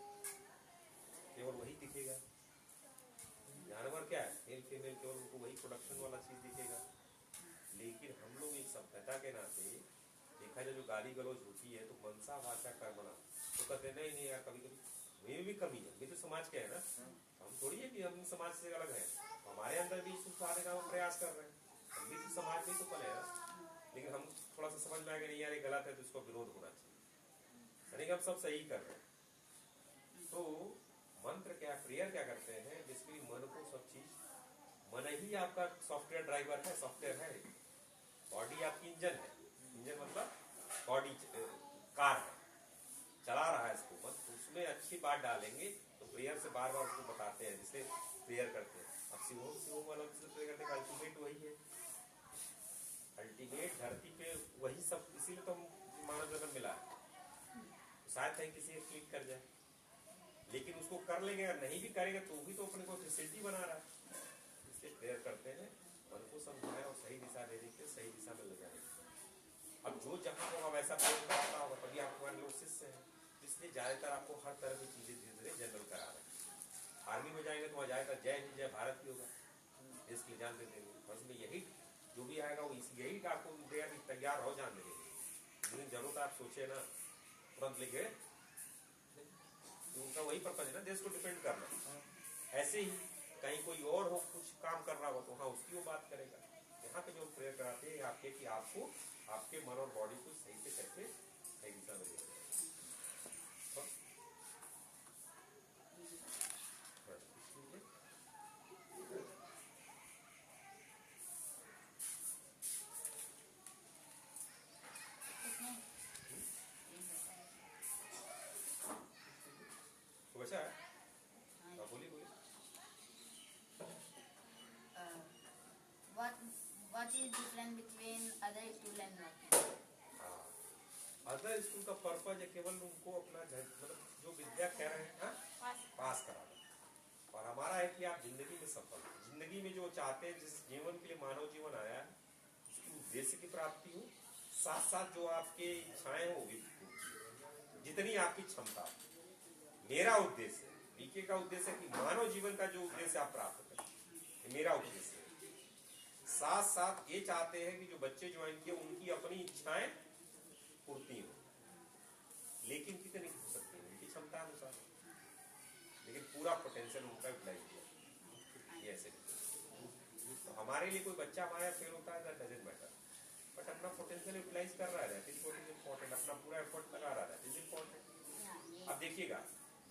केवल वही दिखेगा। जानवर क्या है, मेल फीमेल, केवल उनको वही प्रोडक्शन वाला चीज दिखेगा। लेकिन हम लोग एक सभ्यता के नाते देखा जाए, जो गाली गलौज होती है तो मनसा वाचा कर्मणा, तो कहते नहीं नहीं यार, कभी कभी मेरी भी कमी है, ये तो समाज क्या है ना, हम थोड़ी है कि हम समाज से अलग है, हमारे अंदर भी सुधारने का हम प्रयास कर रहे हैं, हम भी तो समाज में तो पले है। लेकिन हम थोड़ा सा समझ में आएगा नहीं यार ये गलत है तो इसको विरोध होना चाहिए, यानी कि हम सब सही कर रहे हैं। तो मंत्र क्या, प्रेयर क्या करते हैं, बेसिकली मन को सब चीज, मन ही आपका सॉफ्टवेयर ड्राइवर है, सॉफ्टवेयर है, बॉडी आपकी इंजन है, इंजन मतलब बॉडी कार है, चला रहा है इसको मन, तो उसमें अच्छी बात डालेंगे तो प्रेयर से बार बार उसको बताते हैं, जिससे प्रेयर करते हैं। अब शिवोम वाला प्रेयर करने का अल्टीमेट वही है, अल्टीमेट धरती पे वही सब, इसीलिए तो मानव जन्म मिला है, शायद कहीं किसी एक क्लिक कर जाए, लेकिन उसको कर लेंगे, अगर नहीं भी करेंगे तो भी तो अपने को फैसिलिटी बना रहा है। इसलिए प्रेयर करते हैं, मन को समझाए और सही दिशा दे देते, सही दिशा में ले जाए। अब जो जहाँ होगा वैसा प्रेयर कराता होगा, तभी आपको लोग शिष्य है, इसलिए ज्यादातर आपको हर तरह की चीजें धीरे धीरे जनरल करा रहे हैं। आर्मी में जाएंगे तो वहाँ ज्यादातर जय हिंद जय भारत भी होगा, इसलिए जान दे देंगे, बस में यही जो भी आएगा वो यही आपको प्रेयर तैयार रहो, जान देंगे, लेकिन जरूरत आप सोचे ना तुरंत लिखे, उनका वही पर्पज है ना, देश को डिपेंड करना। ऐसे ही कहीं कोई और हो, कुछ काम कर रहा हो तो हाँ उसकी वो बात करेगा। यहाँ पे जो प्रेयर कराते हैं आपके, कि आपको आपके मन और बॉडी को सही से करके सही दिशा में लेके वैसा है। बोलिए बोलिए। What is difference between other school and not? Other school का पर्पज है केवल उनको अपना मतलब जो विद्या कह रहे हैं पास कराना, और हमारा है कि आप जिंदगी में सफल, जिंदगी में जो चाहते हैं, जिस जीवन के लिए मानव जीवन आया है उसकी उद्देश्य की प्राप्ति हो, साथ साथ जो आपके इच्छाएं हो, जितनी आपकी क्षमता। मेरा उद्देश्य, बीके का उद्देश्य है कि मानव जीवन का जो उद्देश्य आप प्राप्त करें, मेरा उद्देश्य है। साथ साथ ये चाहते हैं कि जो बच्चे ज्वाइन किए उनकी अपनी इच्छाएं पूर्ति हो, लेकिन कितनी हो सकती है उनकी क्षमता अनुसार, लेकिन पूरा पोटेंशियल उनका यूटिलाइज किया, ये ऐसे। तो हमारे लिए कोई बच्चा हमारा फेल होता है, दैट डजंट मैटर, बट अपना पोटेंशियल यूटिलाइज कर रहा है, that is what is important, अपना पूरा एफर्ट लगा रहा है, दैट इज इंपॉर्टेंट। अब देखिएगा,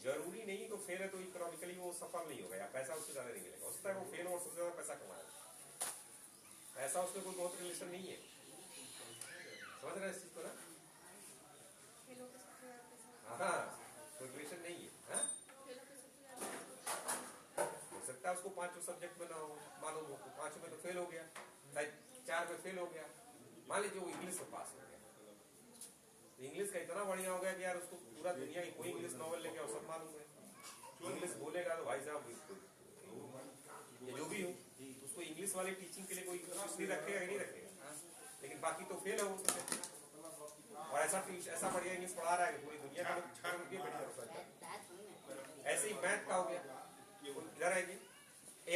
जरूरी नहीं तो फेल है तो इकोनॉमिकली वो सफल नहीं होगा या पैसा उससे ज्यादा नहीं मिलेगा, उसका वो फेल और सबसे ज्यादा पैसा कमाएगा, पैसा उसमें कोई बहुत रिलेशन नहीं है, समझ रहे हैं इस चीज को ना? हाँ, कोई रिलेशन नहीं है। हो सकता है उसको 5 सब्जेक्ट में ना हो, मालूम हो, 5 में तो फेल हो गया, 4 में फेल हो गया, मान लीजिए वो इंग्लिश में पास हो गया, तो इंग्लिश का इतना बढ़िया हो गया कि यार उसको पूरा दुनिया की कोई इंग्लिश नॉवल लेके और सब मालूम है, इंग्लिश बोलेगा तो भाई साहब ये जो भी हो उसको इंग्लिश वाले टीचिंग के लिए कोई नहीं रखेगा, नहीं रखेगा, लेकिन बाकी तो फेल है वो तो। और ऐसा बढ़िया इंग्लिश पढ़ा रहा है कि पूरी दुनिया का लोग छाड़ के बढ़िया। ऐसे ही मैथ का हो गया, इधर है कि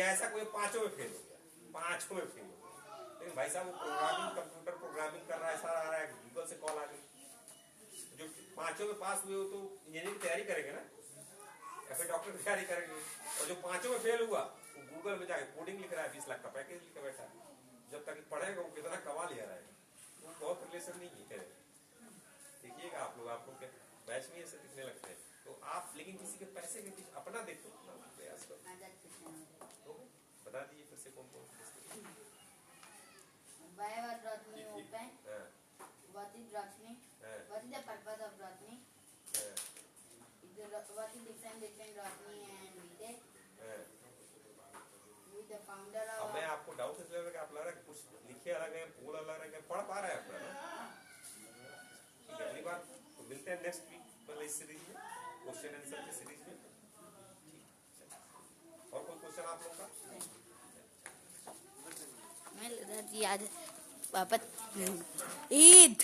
ऐसा कोई 5 में फेल हो गया, 5 में फेल हो गया, लेकिन भाई साहब वो प्रोग्रामिंग, कंप्यूटर प्रोग्रामिंग कर रहा है, सारा आ रहा है, गूगल से कॉल आ गई। जो 5 में पास हुए हो तो इंजीनियरिंग की तैयारी करेंगे ना, या फिर डॉक्टर की तैयारी करेंगे। और जो 5 में फेल हुआ वो गूगल में जाके कोडिंग लिख रहा है, 20 लाख का पैकेज लिख बैठा है। जब तक पढ़ेगा वो कितना कमा लिया रहेगा, वो बहुत रिलेशन नहीं है। देखिएगा आप लोग के बैच में ऐसे दिखने लगते हैं, तो आप लेकिन किसी के पैसे के पीछे अपना देखो, प्रयास करो। तो बता दीजिए फिर से कौन कौन Why was Rothney open? What is Rothney? What is the purpose of Rothney? What is difference between Rothney and Vivek? Who is the founder of? अब मैं आपको डाउट इसलिए लग रहा है, आप लग रहा है कुछ लिखे अलग है, बोल अलग है, पढ़ पा रहे हैं अपना। ठीक है, अगली बार तो मिलते हैं नेक्स्ट वीक मतलब इस सीरीज में, क्वेश्चन आंसर की सीरीज में। और कोई क्वेश्चन आप लोगों का? मैं याद वापस